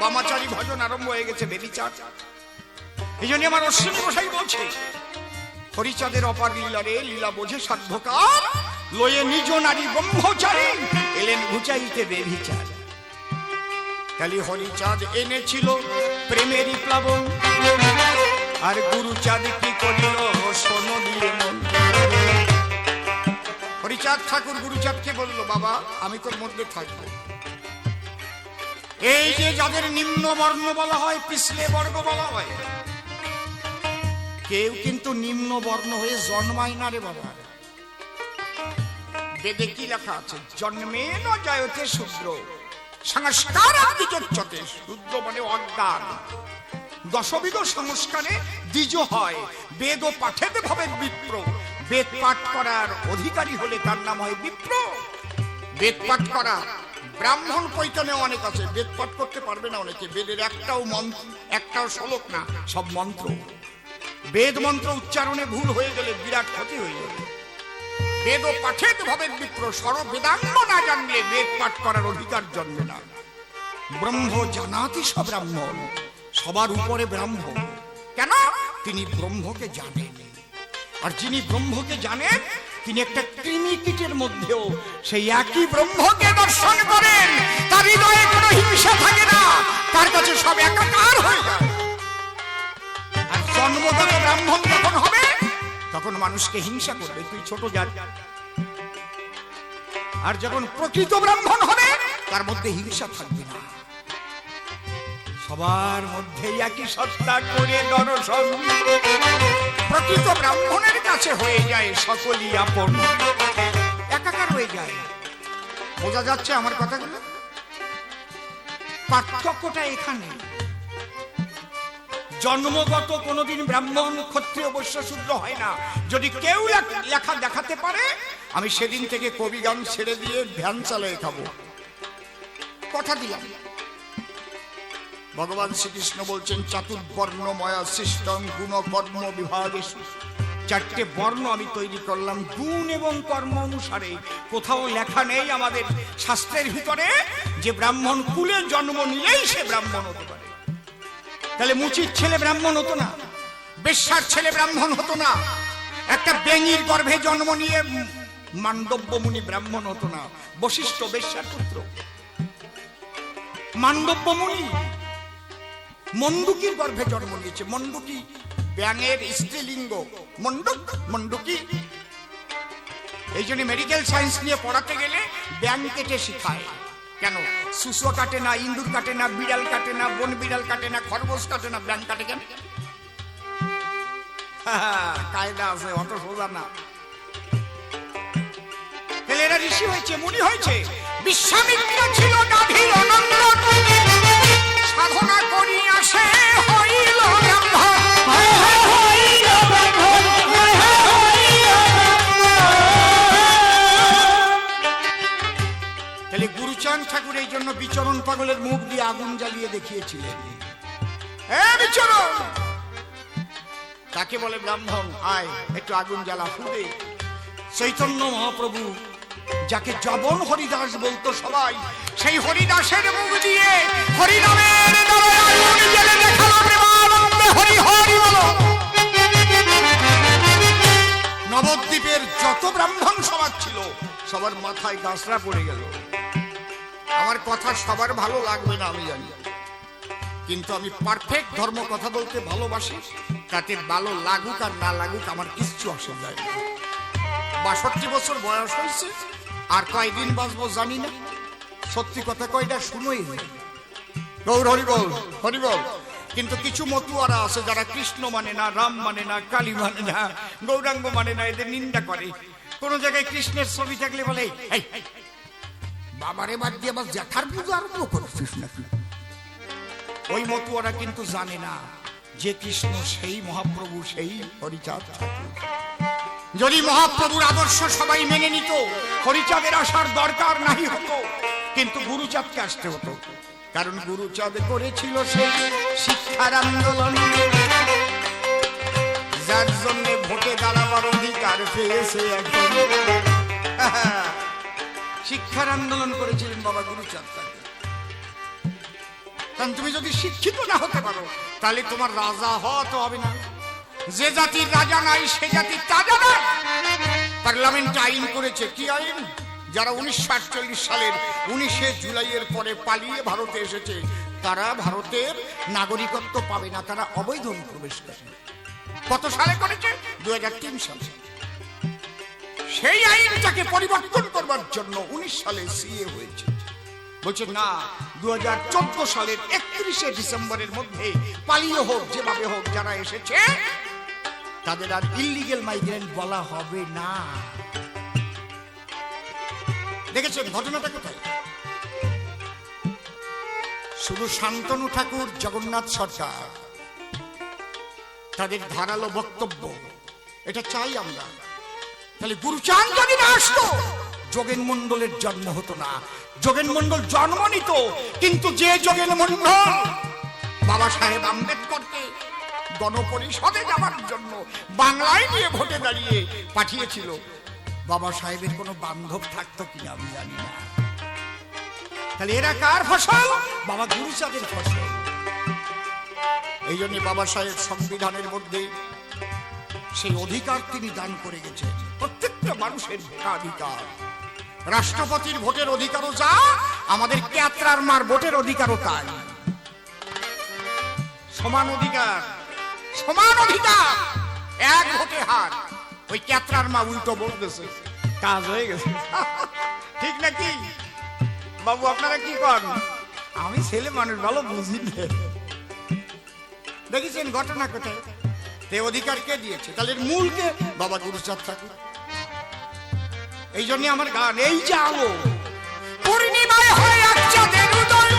Speaker 1: বামাচারী ভজন আরম্ভ হয়ে গেছে, বেবিচার। এই জন্য আমার অশ্বিনী গোসাই বলছে, হরিচাঁদের অপার লীলারে লীলা বোঝে সাধ্যকার, লয়ে নিজ নারী ব্রহ্মচারী এলেন ঘুচাইতে বেবিচার। খালি হরিচাঁদ এনেছিল প্রেমেরই প্লাবন, আর গুরুচাঁদ কি করিল সোনো দিয়ে মন। হরিচাঁদ ঠাকুর গুরুচাঁদকে বলল, বাবা আমি তোর মধ্যে থাকবো। এই যে যাদের নিম্ন বর্ণ বলা হয়, পিছলে বর্গ বলা হয়, কেউ কিন্তু নিম্ন বর্ণ হয়ে জন্মায় না রে বাবা। বেদে কি লেখা আছে? জন্মে ন জয়তে শূদ্র সংস্কার দ্বিজোচ্যতে। শূদ্র মানে অজ্ঞান। দশবিধ সংস্কারে দ্বিজ হয়। বেদ ও পাঠেতে ভাবে বিপ্র। বেদ পাঠ করার অধিকারী হলে তার নাম হয় বিপ্র। বেদ পাঠ করা ব্রাহ্মণ পৈতনে অনেক আছে, বেদ পাঠ করতে পারবে না অনেকে। বেদের একটাও মন্ত্র, একটাও শ্লোক না, সব মন্ত্র। বেদ মন্ত্র উচ্চারণে ভুল হয়ে গেলে বিরাট ক্ষতি হয়ে যাবে। বেদ ও পাঠেত ভাবে বিপ্র। সর্ব বেদাঙ্গ না জানলে বেদ পাঠ করার অধিকার জন্মে না। ব্রহ্ম জানাতি সব ব্রাহ্মণ, সবার উপরে ব্রাহ্মণ। কেন? তিনি ব্রহ্মকে জানেন। আর যিনি ব্রহ্মকে জানেন তিনি একটা কৃমি কীটের মধ্যেও সেই একই ব্রহ্মকে দর্শন করেন। তার হৃদয়ে কোনো হিংসা থাকে না, তার কাছে সব একাকার হয়ে যায়। আর জন্মগত ব্রাহ্মণ যখন হবে তখন মানুষকে হিংসা করবে, তুই ছোট জাত। আর যখন প্রকৃত ব্রাহ্মণ হবে তার মধ্যে হিংসা থাকবে না, সবার মধ্যে একই সত্তা করে দর্শন। প্রকৃত ব্রাহ্মণের কাছে হয়ে যায় সকলই আপন, একাকার হয়ে যায়। বোঝা যাচ্ছে আমার কথাগুলো? পার্থক্যটা এখানে। জন্মগত কোনোদিন ব্রাহ্মণ ক্ষত্রিয় বৈশ্য শূদ্র হয় না। যদি কেউ লেখা দেখাতে পারে, আমি সেদিন থেকে কবি গান ছেড়ে দিয়ে ধ্যান চালিয়ে খাবো, কথা দিলাম। ভগবান শ্রীকৃষ্ণ বলছেন, চাতুর্বর্ণময়া সৃষ্টং গুণ কর্ম বিভাগেষু। চারটে বর্ণ আমি তৈরি করলাম গুণ এবং কর্ম অনুসারে। কোথাও লেখা নেই আমাদের শাস্ত্রের ভিতরে যে ব্রাহ্মণ কুলে জন্ম নিলেই সে ব্রাহ্মণ হতে পারে। তাহলে মুচির ছেলে ব্রাহ্মণ হতো না, বেশ্যার ছেলে ব্রাহ্মণ হতো না, একটা বেঙির গর্ভে জন্ম নিয়ে মান্ডব্য মুনি ব্রাহ্মণ হতো না। বশিষ্ঠ বেশ্যার পুত্র, মান্ডব্য মুনি মন্ডুকির গর্ভে জন্ম নিয়েছে। মন্ডুকি ব্যাঙের স্ত্রীলিঙ্গ, মন্ডুক, মন্ডুকি। এই জন্য মেডিকেল সায়েন্স নিয়ে পড়াতে গেলে ব্যাঙ কেটে শিখায়। কেন? শুশুয়া কাটে না, ইন্দুর কাটে না, বিড়াল কাটে না, বন বিড়াল কাটে না, খরগোশ কাটে না, ব্যাঙ কাটে কেন? কায়দা আছে, অত সোজা না। তাহলে এরা ঋষি হয়েছে, মুনি হয়েছে। বিশ্বামিত্র ছিল গাভীর অনন্দন, সাধনা করিয়া সে হইল ব্রাহ্মণ। তাহলে গুরুচাঁদ ঠাকুর এই জন্য বিচরণ পাগলের মুখ দিয়ে আগুন জ্বালিয়ে দেখিয়েছিলেন। বিচরণ তাকে বলে ব্রাহ্মণ, আয় একটু আগুন জ্বালা, ফুটে। চৈতন্য মহাপ্রভু যাকে জবন হরিদাস বলতো সবাই, সেই হরিদাসের মুখ দিয়ে হরিনামের হরি হরি বলো। নবদ্বীপের যত ব্রাহ্মণ সমাজ ছিল সবার মাথায় গাছরা পড়ে গেল। আমার কথা সবার ভালো লাগবে না আমি জানি, কিন্তু আমি পারফেক্ট ধর্ম কথা বলতে ভালোবাসি। তাতে ভালো লাগুক আর না লাগুক আমার কিচ্ছু আসে যায় না। 62 বছর বয়স হয়েছে, আর কয়দিন বাঁচবো জানি না। সত্যি কথা কয়টা শুনোই গৌর হরিবল হরিবল। কিন্তু কিছু মতুয়ারা আছে যারা কৃষ্ণ মানে না, রাম মানে না, কালী মানে না, গৌরাঙ্গ মানে না, এদের নিন্দা করে। কোন জায়গায় কৃষ্ণের ছবি থাকলে বলে এই বাবারে বাদ দিয়ে আবার জ্যাঠার পূজা আরম্ভ করছিস নাকি। ওই মতুয়ারা কিন্তু জানে না যে কৃষ্ণ সেই মহাপ্রভু, সেই হরিচাঁদ ঠাকুর। যদি মহাপ্রভুর আদর্শ সবাই মেনে নিত, হরিচাঁদের আসার দরকার নাই হতো, কিন্তু গুরুচাঁদকে আসতে হতো। কারণ গুরুচাঁদ করেছিল সেই শিক্ষার আন্দোলন, যার জন্য ভোটে দাঁড়াবার অধিকার পেয়েছে এখন। শিক্ষার আন্দোলন করেছিলেন বাবা গুরুচাঁদ। কারণ তুমি যদি শিক্ষিত না হতে পারো তাহলে তোমার রাজা হওয়া তো হবে না। যে জাতির রাজা নাই সে জাতির তাজা না। পার্লামেন্ট আইন করেছে, কি আইন? যারা 1948 সালের 19শে জুলাইয়ের পরে পালিয়ে ভারতে এসেছে তারা ভারতের নাগরিকত্ব পাবে না, তারা অবৈধ অনুপ্রবেশকারী। কত সালে করেছে? 2003 সালে। সেই আইনটাকে পরিবর্তন করবার জন্য 19 সালে সিএ হয়েছে। বলছে না, 2014 সালের 31শে ডিসেম্বরের মধ্যে পালিয়ে হোক যেভাবে হোক যারা এসেছে তাদের আর ইল্লিগেল মাইগ্রেন্ট বলা হবে না। দেখেছেন ঘটনাটা কোথায়? শুধু শান্তনু ঠাকুর, জগন্নাথ সরকার, তাদের ধারালো বক্তব্য, এটা চাই আমরা। তাহলে গুরুচাঁদ যদি না আসতো যোগেন মন্ডলের জন্ম হতো না। যোগেন মন্ডল জন্ম নিত, কিন্তু যে যোগেন মন্ডল বাবা সাহেব আম্বেদকরকে গণপরিষদে যাওয়ার জন্য বাংলায় নিয়ে ভোটে দাঁড়িয়ে পাঠিয়েছিল, বাবা সাহেবের কোনো বান্ধব থাকতো কিনা আমি জানি না। তাহলে এরা কার ফসল? বাবা গুরুচাঁদের ফসল। এই জন্য বাবা সাহেব সংবিধানের মধ্যে সেই অধিকার তিনি দান করে গেছেন, প্রত্যেকটা মানুষের ভোটাধিকার। রাষ্ট্রপতির ভোটের অধিকারও যা, আমাদের ক্যাতরার মার ভোটের অধিকারও তাই। সমান অধিকার, সমান অধিকার, এক ভোটে হার। ওই ক্যাতরার মা উল্টো বলতেছে, কাজ হয়ে গেছে। ঠিক নাকি বাবু? আপনারা কি করেন? আমি ছেলে মানুষ, ভালো বুঝি। দেখেছেন ঘটনা কোথায়? এই অধিকার কে দিয়েছে? তাহলে মূল কে? বাবা গুরুচাঁদ ঠাকুর। এই জন্য আমার গান, এই যে আলো পূর্ণিমায় হয় এক চাঁদের উদয়,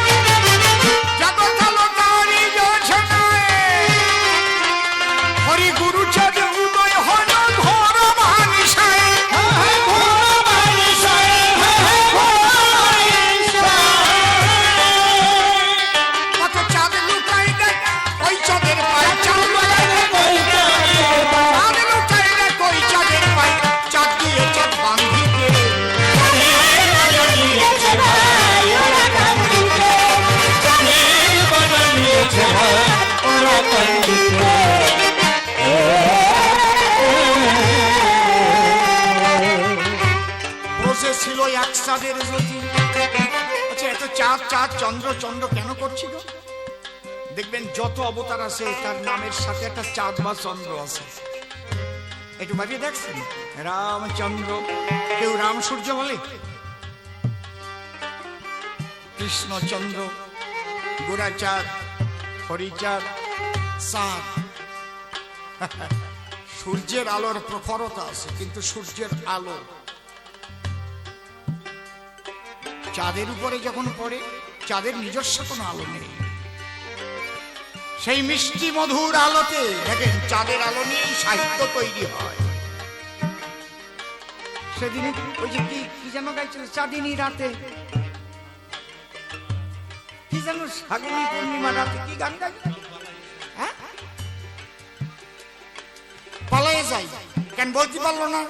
Speaker 1: জগৎ আলো তারই যোজনায়, হরি গুরুচাঁদ উদয় হল ঘোর মহানিশায়। কত চাঁদ লুকাই দেখ ওই চাঁদের পায়ে, চাঁদ লুকাই দেখ ওই চাঁদের পায়ে, চাঁদ দিয়ে চাঁদ বাঁধিতে। ছিল এক চাঁদের জ্যোতি। আচ্ছা, এত চাঁদ চাঁদ চন্দ্র চন্দ্র কেন করছিল? দেখবেন যত অবতার আছে তার নামের সাথে একটা চাঁদ বা চন্দ্র আছে। একটু ভাবিয়ে দেখছেন? রামচন্দ্র, কেউ রাম সূর্য বলে, কৃষ্ণচন্দ্র, গোরাচাঁদ, হরিচাঁদ, চাঁদ। সূর্যের আলোর প্রখরতা আছে, কিন্তু সূর্যের আলো চাঁদের উপরে যখন পড়ে, চাঁদের নিজস্ব কোনো আলো নেই। সেই মিষ্টি মধুর আলোতে দেখেন চাঁদের আলো নিয়ে সাহিত্য তৈরি হয়। সেদিন ওই যে কি যেন গাইছিল, চাঁদিনী রাতে, কি যেন ফাগুনি পূর্ণিমা রাতে কি গান গাই, হ্যাঁ পালাইয়ে যাই কেন বলতে পারলো না?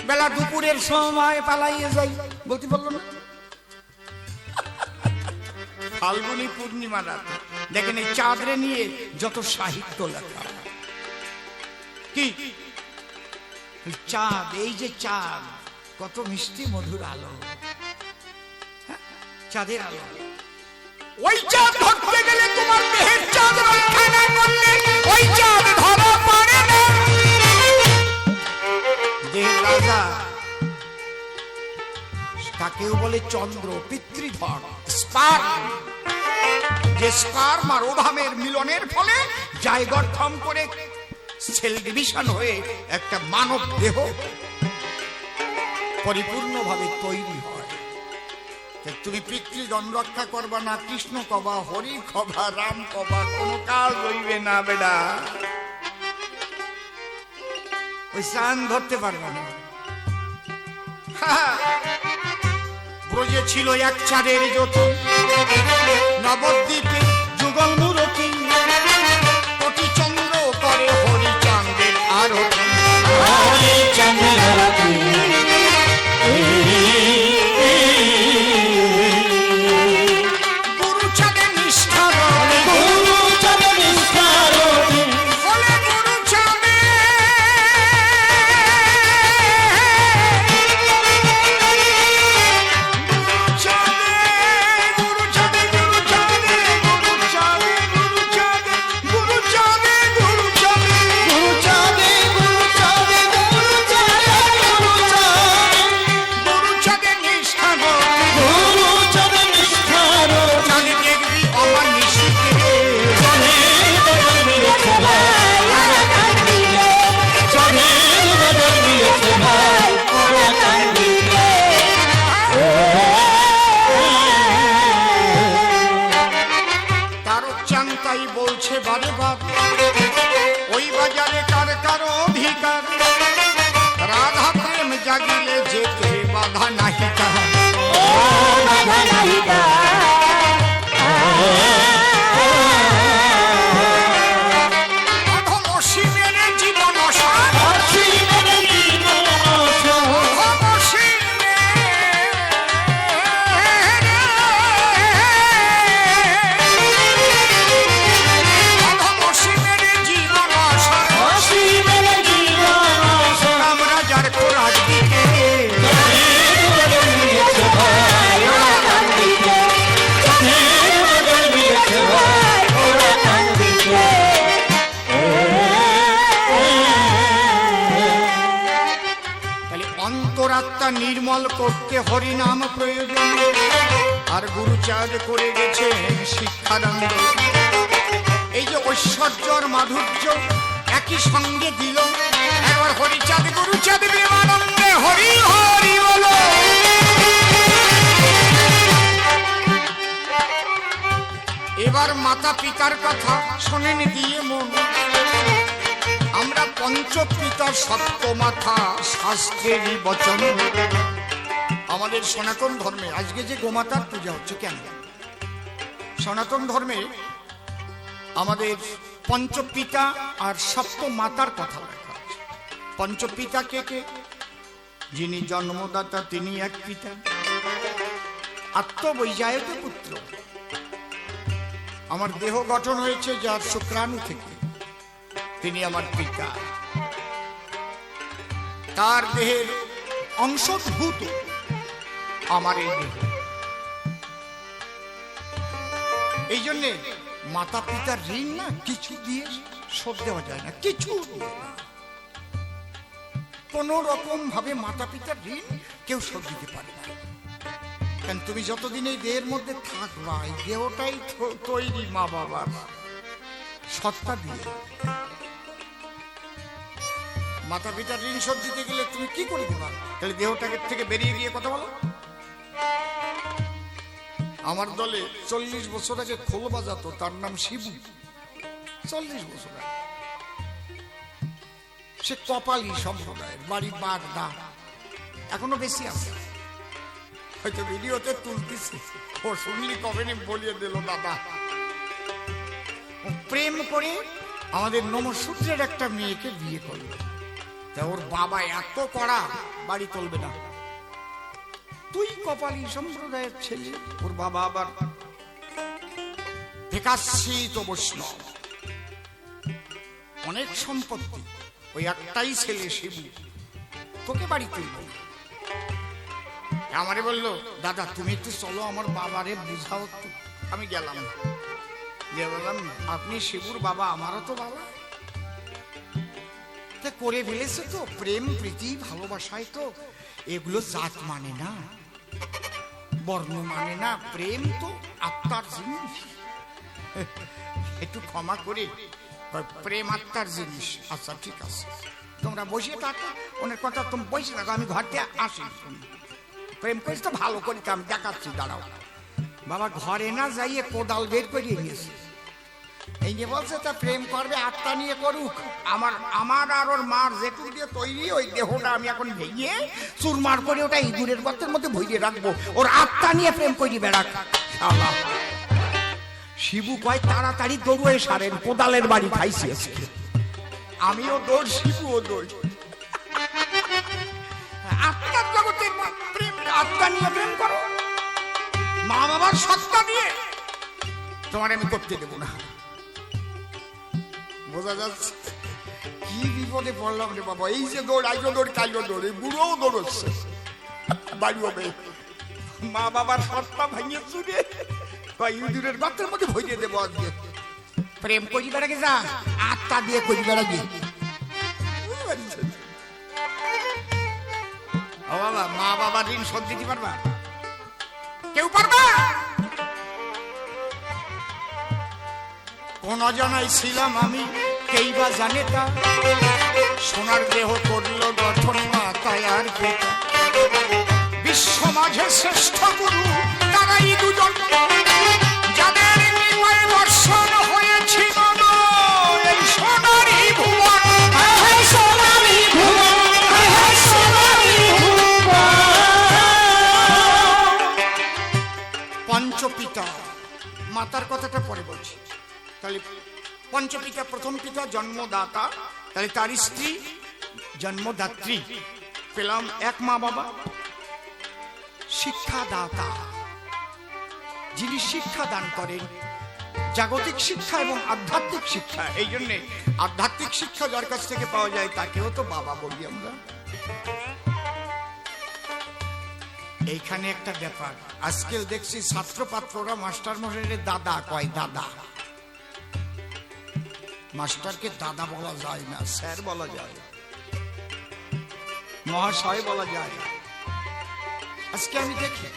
Speaker 1: বেলা দুপুরের সময় পালাইয়ে যাই বলতে পারলো না? ফাল্গুনি পূর্ণিমা রাতে দেখেন এই চাঁদরে নিয়ে যত সাহিত্য লেখা। কি চাঁদ, এই যে চাঁদ, কত মিষ্টি মধুর আলো, হ্যাঁ, চাঁদের আলো। ওই চাঁদ ধরতে গেলে তোমার দেহের চাঁদ রক্ষা না করলে ওই চাঁদ ধরা পড়ে না। দেহের রাজা তাকেও বলে চন্দ্র, পিতৃধর, স্পার্ম। যে স্পার্ম আর ওভামের মিলনের ফলে যায় গঠন করে সেল ডিভিশন হয়ে একটা মানব দেহ পরিপূর্ণভাবে তৈরি হয়। তুমি পিতৃগণ রক্ষা করবা না, কৃষ্ণ কবা, হরি কবা, রাম কবা, কোনো কাজ হইবে না বেডা। ওই স্নান ধরতে পারবে না। ব্রজে ছিল এক চাঁদের জ্যোতি, নবদ্বীপে যুগল মূরতি, কোটি চন্দ্র করে হরি চাঁদের আরতি। হরি চাঁদের আরতি, গুরু চাঁদের নিষ্ঠার, গুরু চাঁদের নিষ্ঠার বলে গুরু চাঁদের বলছে বারে বার, ওই বাজারে কার কার অধিকার, রাধা প্রেম জাগিলে যেতে বাধা নাহি তাহার। অধমসীমের জীবন সার, নির্মল করতে হরিনাম প্রয়োজন। আর গুরুচাঁদ করে গেছে শিক্ষানন্দ। এই যে ঐশ্বর্যর মাধুর্য একই সঙ্গে দিল, একবার হরিচাঁদ গুরুচাঁদ বিমানন্দে হরি হরি বলো। এবার মাতা পিতার কথা শোনেন দিয়ে মন। আমরা পঞ্চপিতার সপ্ত মাথা শাস্ত্রেরই বচন। আমাদের সনাতন ধর্মে আজকে যে গোমাতার পূজা হচ্ছে কেন? সনাতন ধর্মে আমাদের পঞ্চপিতা আর সপ্ত মাতার কথা লেখা আছে। পঞ্চপিতা কে কে? যিনি জন্মদাতা তিনি এক পিতা, আত্মবৈজায়ক পুত্র। আমার দেহ গঠন হয়েছে যার শুক্রাণু থেকে, তিনি আমার পিতা। তার দেহের অংশভূত আমার এই দেহ। এই জন্যে মাতা পিতার ঋণ না কিছু দিয়ে শোধ দেওয়া যায় না, কিছু দিয়ে না। কোন রকম ভাবে মাতা পিতার ঋণ কেউ শোধ দিতে পারে না। কারণ তুমি যতদিন এই দেহের মধ্যে থাকবা, এই দেহটাই তৈরি মা বাবার সত্তা দিয়ে। মাতা পিতার ঋণ শোধ দিতে গেলে তুমি কি করে দেবা? তাহলে দেহটাকে থেকে বেরিয়ে গিয়ে কথা বলো। আমার দলে 40 বছর আগে খোল বাজাতো, তার নাম শিবু। 40 বছর আগে সে কপালী সম্প্রদায়ের, বাড়ি বাগদা, এখনো বেশি আছে, হয়তো ভিডিওতে তুলতেছি। ও শুনলি কবে বলিয়ে দিল দাদা। প্রেম করে আমাদের নমসূত্রের একটা মেয়েকে বিয়ে করলো। তা ওর বাবা এত কড়া, বাড়ি চলবে না। তুই কপালী সম্প্রদায়ের ছেলে, ওর বাবা আবার বিকাশিত বৈষ্ণব, অনেক সম্পত্তি, ওই একটাই ছেলে শিবু, তোকে বাড়ি তুলব। আমারে বললো, দাদা তুমি একটু চলো আমার বাবারে বুঝাও তো। আমি গেলাম, গিয়ে বললাম, আপনি শিবুর বাবা, আমারও তো বাবা। তা করে ফেলেছে তো, প্রেম প্রীতি ভালোবাসায় তো এগুলো জাত মানে না, বর্ণ মানে না, প্রেম তো আত্মার জিনিস। একটু ক্ষমা করে, প্রেম আত্মার জিনিস। আচ্ছা ঠিক আছে, তোমরা বসে থাকো, ওনার কথা তুমি বসে থাকো, আমি ঘর থেকে আসি। প্রেম করিস তো ভালো করি, আমি দেখাচ্ছি, দাঁড়াও। বাবা ঘরে না যাইয়ে কোদাল বের করিয়ে নিয়েছে, এই যে বলছে তা প্রেম করবে আত্মা নিয়ে করুক। আমার আর ওর মার যেটুক দিয়ে তৈরি ওই দেহটা আমি এখন ভেঙে চুরমার করে ওটা ইঁদুরের গর্তের মধ্যে ভরিয়ে রাখবো, ওর আত্মা নিয়ে প্রেম করি বেড়াক। আল্লাহ। শিবু কয় তাড়াতাড়ি দৌড়ে সারেন, কোদালের বাড়ি খাইছি আজকে। আমিও দৌড়, শিবুও দৌড়। আত্মার জগতে প্রেম, আত্মা নিয়ে প্রেম করো, মা বাবার সত্তা নিয়ে তোমার আমি করতে দেবো না। বোঝা যাচ্ছে কি বিপদে পড়লাম রে বাবা। এই যে দৌড়, আইলো দৌড়, কাইলো দৌড়, এই বুড়োও দৌড়চ্ছে, বাড়ি হবে। মা বাবার সত্তা ভাঙিয়ে চুরে ইঁদুরের গর্তের মধ্যে ভরিয়ে দেবো আজকে। প্রেম করি বেড়াকে যা, আত্মা দিয়ে করি বেড়াকে। ও বাবা, মা বাবার ঋণ শোধ দিতে পারবা? কেউ পারবা? কোন অজানাই ছিলাম আমি, কেই বা জানে তা, সোনার দেহ করল গঠন মাতায় আর পিতা। বিশ্ব মাঝে শ্রেষ্ঠ গুরু তারাই দুজন, যাদের কৃপায় দর্শন হয়েছিল এই সোনারই ভুবন। সোনারই ভুবন, সোনারই ভুবন। পঞ্চপিতা, মাতার কথাটা পরে বলছি। তাহলে পঞ্চপিতা, প্রথম পিতা জন্মদাতা, তাহলে তার স্ত্রী জন্মদাত্রী, পেলাম এক মা বাবা। শিক্ষাদাতা, যিনি শিক্ষা দান করেন, জাগতিক শিক্ষা এবং আধ্যাত্মিক শিক্ষা। এই জন্যে আধ্যাত্মিক শিক্ষা যার কাছ থেকে পাওয়া যায় তাকেও তো বাবা বলি আমরা। এইখানে একটা ব্যাপার, আজকে দেখছি ছাত্র পাত্ররা মাস্টার মশাইয়ের দাদা কয়, দাদা। মাস্টারকে দাদা বলা যায় না, স্যার বলা যায়, মহাশয় বলা যায়। আজকে আমি দেখি,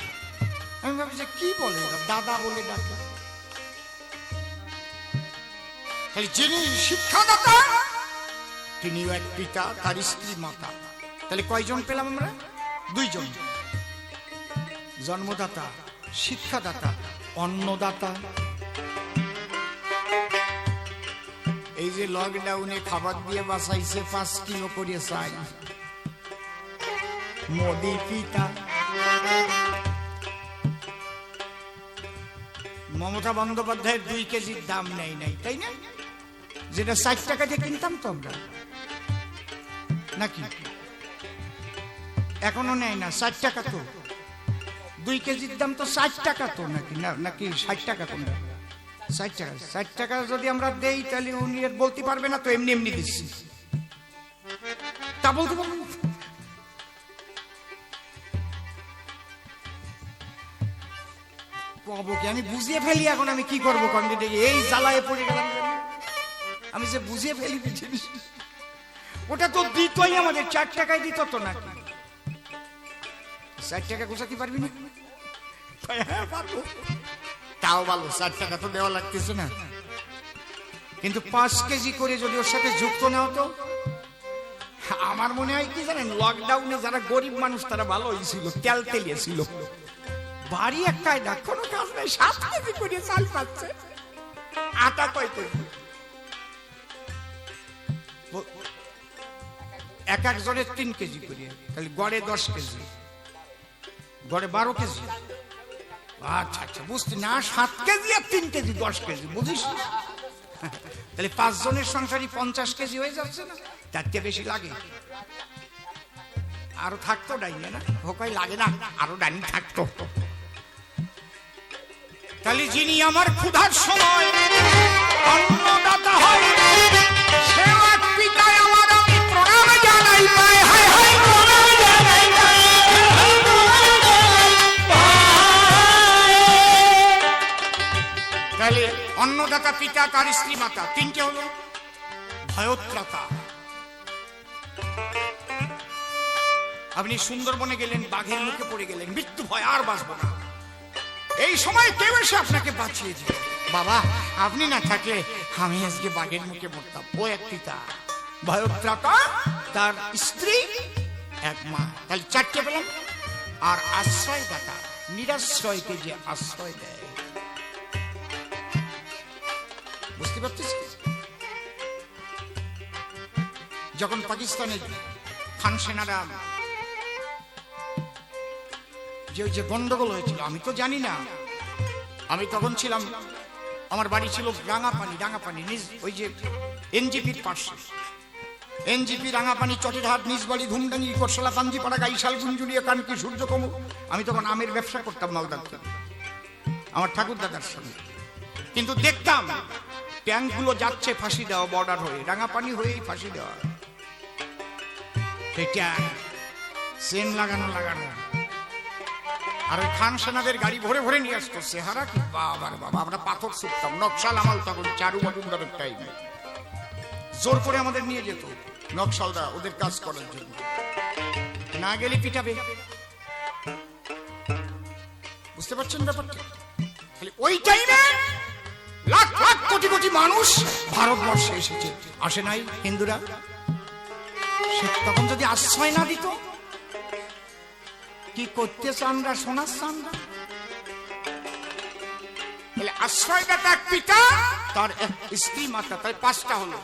Speaker 1: আমি ভাবি যে কি বলে দাদা বলে ডাকে। যিনি শিক্ষাদাতা তিনিও এক পিতা, তার স্ত্রী মাতা। তাহলে কয়জন পেলাম আমরা? দুইজন। জন্মদাতা, শিক্ষাদাতা, অন্নদাতা। এই যে লকডাউনে খাবার দিয়ে বাঁচাইছে 5 কিলো করে চাই, মোদি পিতা। মমতা বন্দ্যোপাধ্যায়ের 2 কেজির দাম নেই নাই, তাই না? যেটা 60 টাকা দিয়ে কিনতাম তো আমরা, নাকি এখনো নেয় না? 60 টাকা তো 2 কেজির দাম তো 60 টাকা তো, নাকি নাকি 60 টাকা কোনটা? 60 টাকা। 60 টাকা যদি আমরা দেই তাহলে উনি বলতে পারবে না তো এমনি এমনি দিচ্ছি, তা বলতে পারবেন। আমি বুঝিয়ে ফেলি, এখন আমি কি করবো? এই জ্বালায় পড়ে গেলাম, আমি যে বুঝিয়ে ফেলি জিনিস। ওটা তো দিতই আমাদের, 4 টাকায় দিত তো, নাকি 60 টাকা গোছাতে পারবি না? হ্যাঁ পারবো, তাও ভালো, 60 টাকা তো দেওয়া লাগতেছে না। কিন্তু 5 কেজি করে যদি ওর সাথে যুক্ত না হতো, আমার মনে হয় কি জানেন, লকডাউনে যারা গরিব মানুষ তারা ভালো হয়েছিল, তেল তেলিয়েছিল। বাড়ি একটাই না, কোনো কাজ নাই, 7 কেজি করে চাল পাচ্ছে, আটা কয় কেজি? এক একজনের 3 কেজি করে, তাহলে গড়ে 10 কেজি, গড়ে 12 কেজি। আচ্ছা আচ্ছা, বুঝতে না, 7 কেজি আর 3 কেজি 10 কেজি, বুঝিস না? তাহলে 5 জনের সংসারই 50 কেজি হয়ে যাচ্ছে না? তার চেয়ে বেশি লাগে। আরো থাকতো ডাইনি, না হোকাই লাগে না, আরো ডাইনি থাকতো। তাহলে যিনি আমার ক্ষুধার সময় অন্নদাতা হয়, সে এক পিতায় আমার আমি প্রণাম জানাই। হায় হায় প্রণাম জানাই, পিতা, তার স্ত্রী মাতা, তিনটে হলো ভয়ত্রাতা। আপনি সুন্দরবনে গেলেন, বাঘের মুখে পড়ে গেলেন, মৃত্যু ভয়, আর বাঁচবো না। এই সময় কেউ এসে আপনাকে বাঁচিয়ে দিল, বাবা আপনি না থাকলে আমি আজকে বাঘের মুখে পড়তাম। ও এক পিতা ভয়ত্রাতা, তার স্ত্রী এক মা, তাহলে চারটে পেলাম। আর আশ্রয়দাতা, নিরাশ্রয়কে যে আশ্রয় দেয়। বুঝতে পারছিস? যখন পাকিস্তানে খান সেনারা যে গন্ডগোল হয়েছিল, আমি তো জানি না, আমি তখন ছিলাম, আমার বাড়ি ছিল রাঙাপানি নিজ ওই যে এনজিপির পাশে। এনজিপি রাঙাপানি, চটেরহাট, নিজবাড়ি, ধুমডাঙ্গি, করশলা, কাঞ্জিপাড়া, গাইশাল, গুঞ্জুরিয়া, কানকি, সূর্যকমু। আমি তখন আমের ব্যবসা করতাম মালদার থেকে আমার ঠাকুর দাদার সঙ্গে। কিন্তু দেখতাম ট্যাঙ্কগুলো যাচ্ছে ফাঁসি দেওয়া, বর্ডার হয়ে রাঙাপানি হয়েই ফাঁসি দেওয়া। সেই ট্যাঙ্ক সেন লাগানো। আর ওই খান সেনাদের গাড়ি ভরে ভরে নিয়ে আসতো। চেহারা কি বাবার বাবা! আমরা পাথর ছুটতাম, নকশাল আমাল তখন চারু মজুমদারের টাইমে জোর করে আমাদের নিয়ে যেত নকশালরা ওদের কাজ করার জন্য। না গেলে পিটাবে। বুঝতে পারছেন ব্যাপারটা? ওই টাইমে লাখ লাখ কোটি কোটি মানুষ ভারতবর্ষে এসেছে, আসে নাই হিন্দুরা? তখন যদি আশ্রয় না দিত, কি করতে চানরা? সোনার চানরা। তাহলে আশ্রয়দাতা এক পিতা, তার এক স্ত্রী মাতা, তাই পাঁচটা হলো।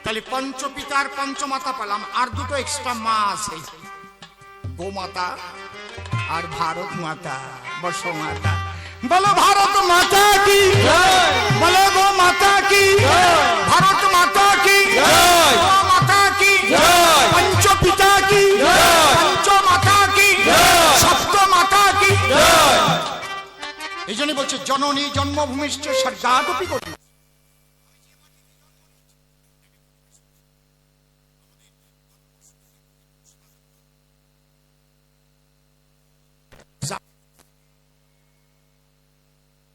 Speaker 1: তাহলে পঞ্চপিতা আর পঞ্চমাতা পেলাম। আর দুটো এক্সট্রা মা আছে, গোমাতা আর ভারত মাতা, বসমাতা। বলো ভারত মাতা কি, বলো গো মাতা কি, ভারত মাতা কি, গো মাতা কি, পঞ্চপিতা কি, পঞ্চমাতা কি, সপ্ত মাতা কি। এই জন্য বলছে জননী জন্মভূমিষ্ঠ স্বর্গাদপি করি।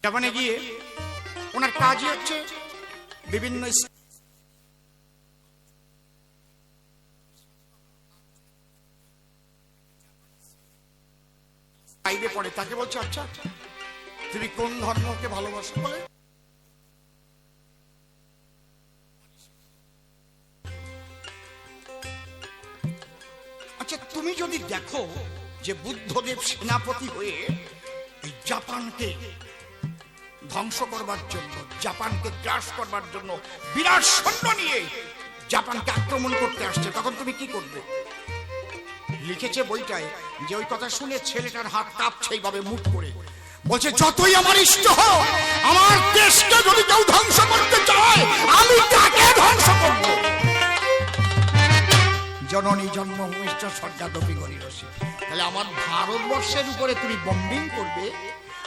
Speaker 1: জাপানে গিয়ে ওনার কাজই হচ্ছে বিভিন্ন বাইরে পড়ে, তাকে বলছে আচ্ছা তুমি কোন ধর্মকে ভালোবাসো? বলে আচ্ছা তুমি যদি দেখো যে বুদ্ধদেব সেনাপতি হয়ে এই জাপানকে ধ্বংস করবার জন্য, জাপানকে ক্রাশ করবার জন্য বিরাট সৈন্য নিয়ে জাপানকে আক্রমণ করতে আসছে, তখন তুমি কি করবে? লিখেছে বইটায় যে ওই কথা শুনে ছেলেটার হাত কাঁপছে এইভাবে মুখ করে, বলছে যতই আমার ইষ্ট হোক, আমার দেশকে যদি কেউ ধ্বংস করতে চায় আমি তাকে ধ্বংস করব। জননী জন্মভূমিষ্ঠ স্বর্গাদপি গরিয়সী। তাহলে আমার ভারতবর্ষের উপরে তুমি বম্বিং করবে,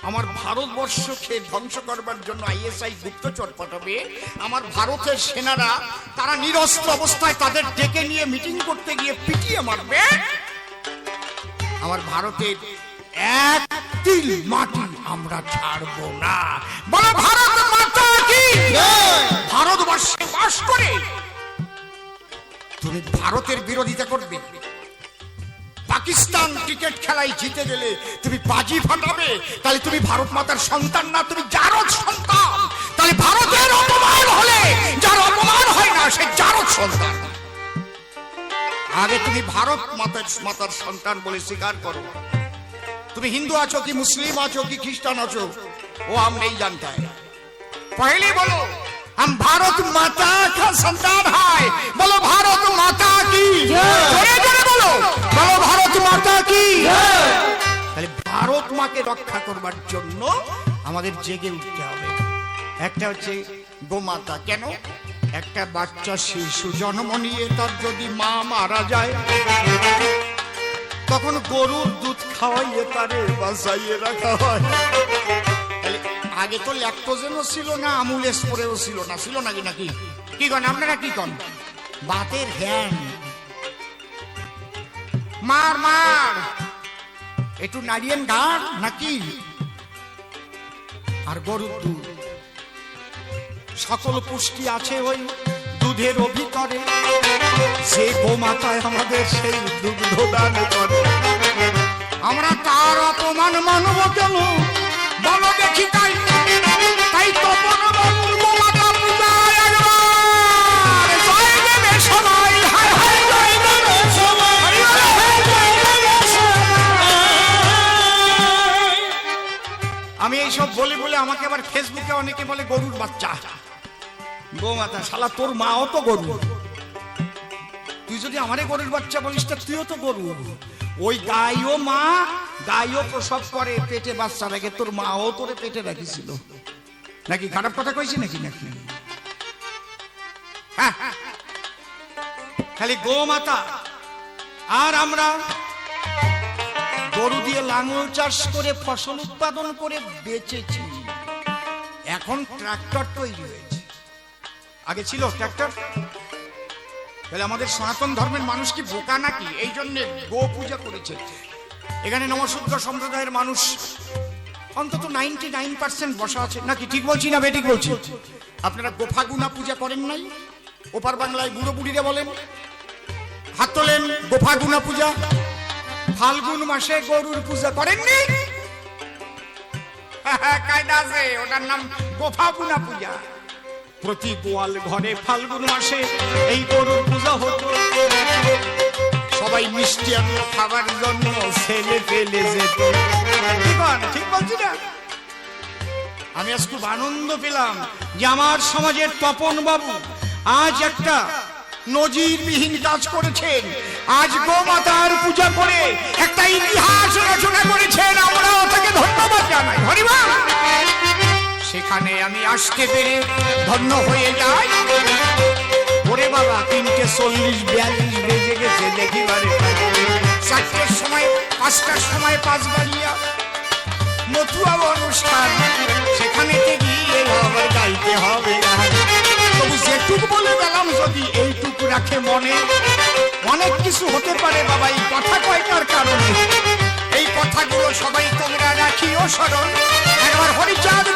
Speaker 1: আমার ভারতবর্ষকে ধ্বংস করবার জন্য আইএসআই গুপ্তচর পাঠাবে, আমার ভারতের সেনারা তারা নিরস্ত্র অবস্থায় তাদের ডেকে নিয়ে মিটিং করতে গিয়ে পিটিয়ে মারবে, আমার ভারতের এক তিল মাটি আমরা ছাড়বো না। বলো ভারত মাতা কি! ভারতবর্ষে বাস করে তুমি ভারতের বিরোধিতা করবে? পাকিস্তান ক্রিকেট খেলায় জিতে গেলে তুমি বাজি ফাটাবে, তাহলে তুমি ভারত মাতার সন্তান না, তুমি জারদ সন্তান। তাহলে ভারতের অপমান হলে যার অপমান হয় না সে জারদ সন্তান। আগে তুমি ভারত মাতার সন্তান বলে স্বীকার করো। তুমি হিন্দু আছো কি মুসলিম আছো কি খ্রিস্টান আছো ও हम नहीं जानता है, पहले बोलो हम भारत माता का संतान है। बोलो भारत माता की জোরে জোরে বলো, বলো ভারত মাতা কি। তাহলে ভারত মাকে রক্ষা করবার জন্য আমাদের জেগে উঠতে হবে। একটা হচ্ছে গোমাতা। কেন? একটা বাচ্চা শিশু জন্ম নিয়ে তার যদি মা মারা যায়, তখন গরুর দুধ খাওয়াইয়ে তারে বাঁচাইয়ে রাখা হয়। আগে তো ল্যাকটোজেনও ছিল না, আমুল স্প্রেও ছিল না, ছিল নাকি? নাকি কি কন আপনারা? কি কন? বাতের ধ্যান মার মার একটু নারিয়েন গান নাকি, আর গরুর দুধ সকল পুষ্টি আছে ওই দুধের ভিতরে। যে গোমাতায় আমাদের সেই দুগ্ধ দান করে, আমরা তার অপমান মানব কেন বলো দেখি? তাই তাই তো গোমাতা পূজায় একবার জয় দেবে সবাই, হায় হায় জয় দেবে সবাই। আমি এইসব বলে বলে আমাকে আবার ফেসবুকে অনেকে বলে গরুর বাচ্চা। গোমাতা শালা তোর মাও তো গরু, তুই যদি আমারে গরুর বাচ্চা বলিস তা তুইও তো গরু। ওই গাইও মা, গাইও প্রসব করে, পেটে বাচ্চা রাখে, তোর মাও তোরে পেটে রাখিছিল নাকি? খারাপ কথা কইছি নাকি? নাকি হ্যাঁ, খালি গোমাতা। আর আমরা গরু দিয়ে লাঙল চাষ করে ফসল উৎপাদন করে বেচেছি। এখন ট্রাক্টর তৈরি হয়েছে, আগে ছিল ট্রাক্টর। তাহলে আমাদের সনাতন ধর্মের মানুষ কি বোকা নাকি? এই জন্য গো পূজা করেছে। এখানে নমশূদ্র সম্প্রদায়ের মানুষ অন্তত 99% বসা আছে নাকি? ঠিক বলছি না বেঠিক বলছি? আপনারা গোফাগুনা পূজা করেন নাই? ওপার বাংলায় বুড়ো বুড়িরা বলেন, হাত তোলেন। গোফাগুনা পূজা ফাল্গুন মাসে গরুর পূজা করেননি? কায়দা আছে, ওটার নাম গোফাগুনা পূজা। প্রতি গোয়াল ঘরে ফাল্গুন মাসে এই গরুর পূজা হতো। সবাই মিষ্টি আনলো খাবার জন্য, ছেলে পেলে যেত। ঠিক বলছি না? আমি আজ খুব আনন্দ পেলাম যে আমার সমাজের তপন বাবু আজ একটা নজিরবিহীন কাজ করেছেন। আজ গোমাতার পূজা করে একটা ইতিহাস রচনা করেছেন, আমরাও তাকে ধন্যবাদ জানাই। হরিবল। সেখানে আমি আসতে পেরে ধন্য হয়ে যাই। ওরে বাবা, 3:40-42 বেজে গেছে, দেখি বারে 4টের সময় 5টার সময় 5 বাড়িয়া মতুয়া অনুষ্ঠান, সেখানে গিয়ে আবার গাইতে হবে। তবু যেটুকু বলে গেলাম, যদি এইটুকু রাখে মনে, অনেক কিছু হতে পারে বাবা এই কথা কয়টার কারণে। এই কথাগুলো সবাই তোমরা রাখিও স্মরণ। একবার হরিচাঁদ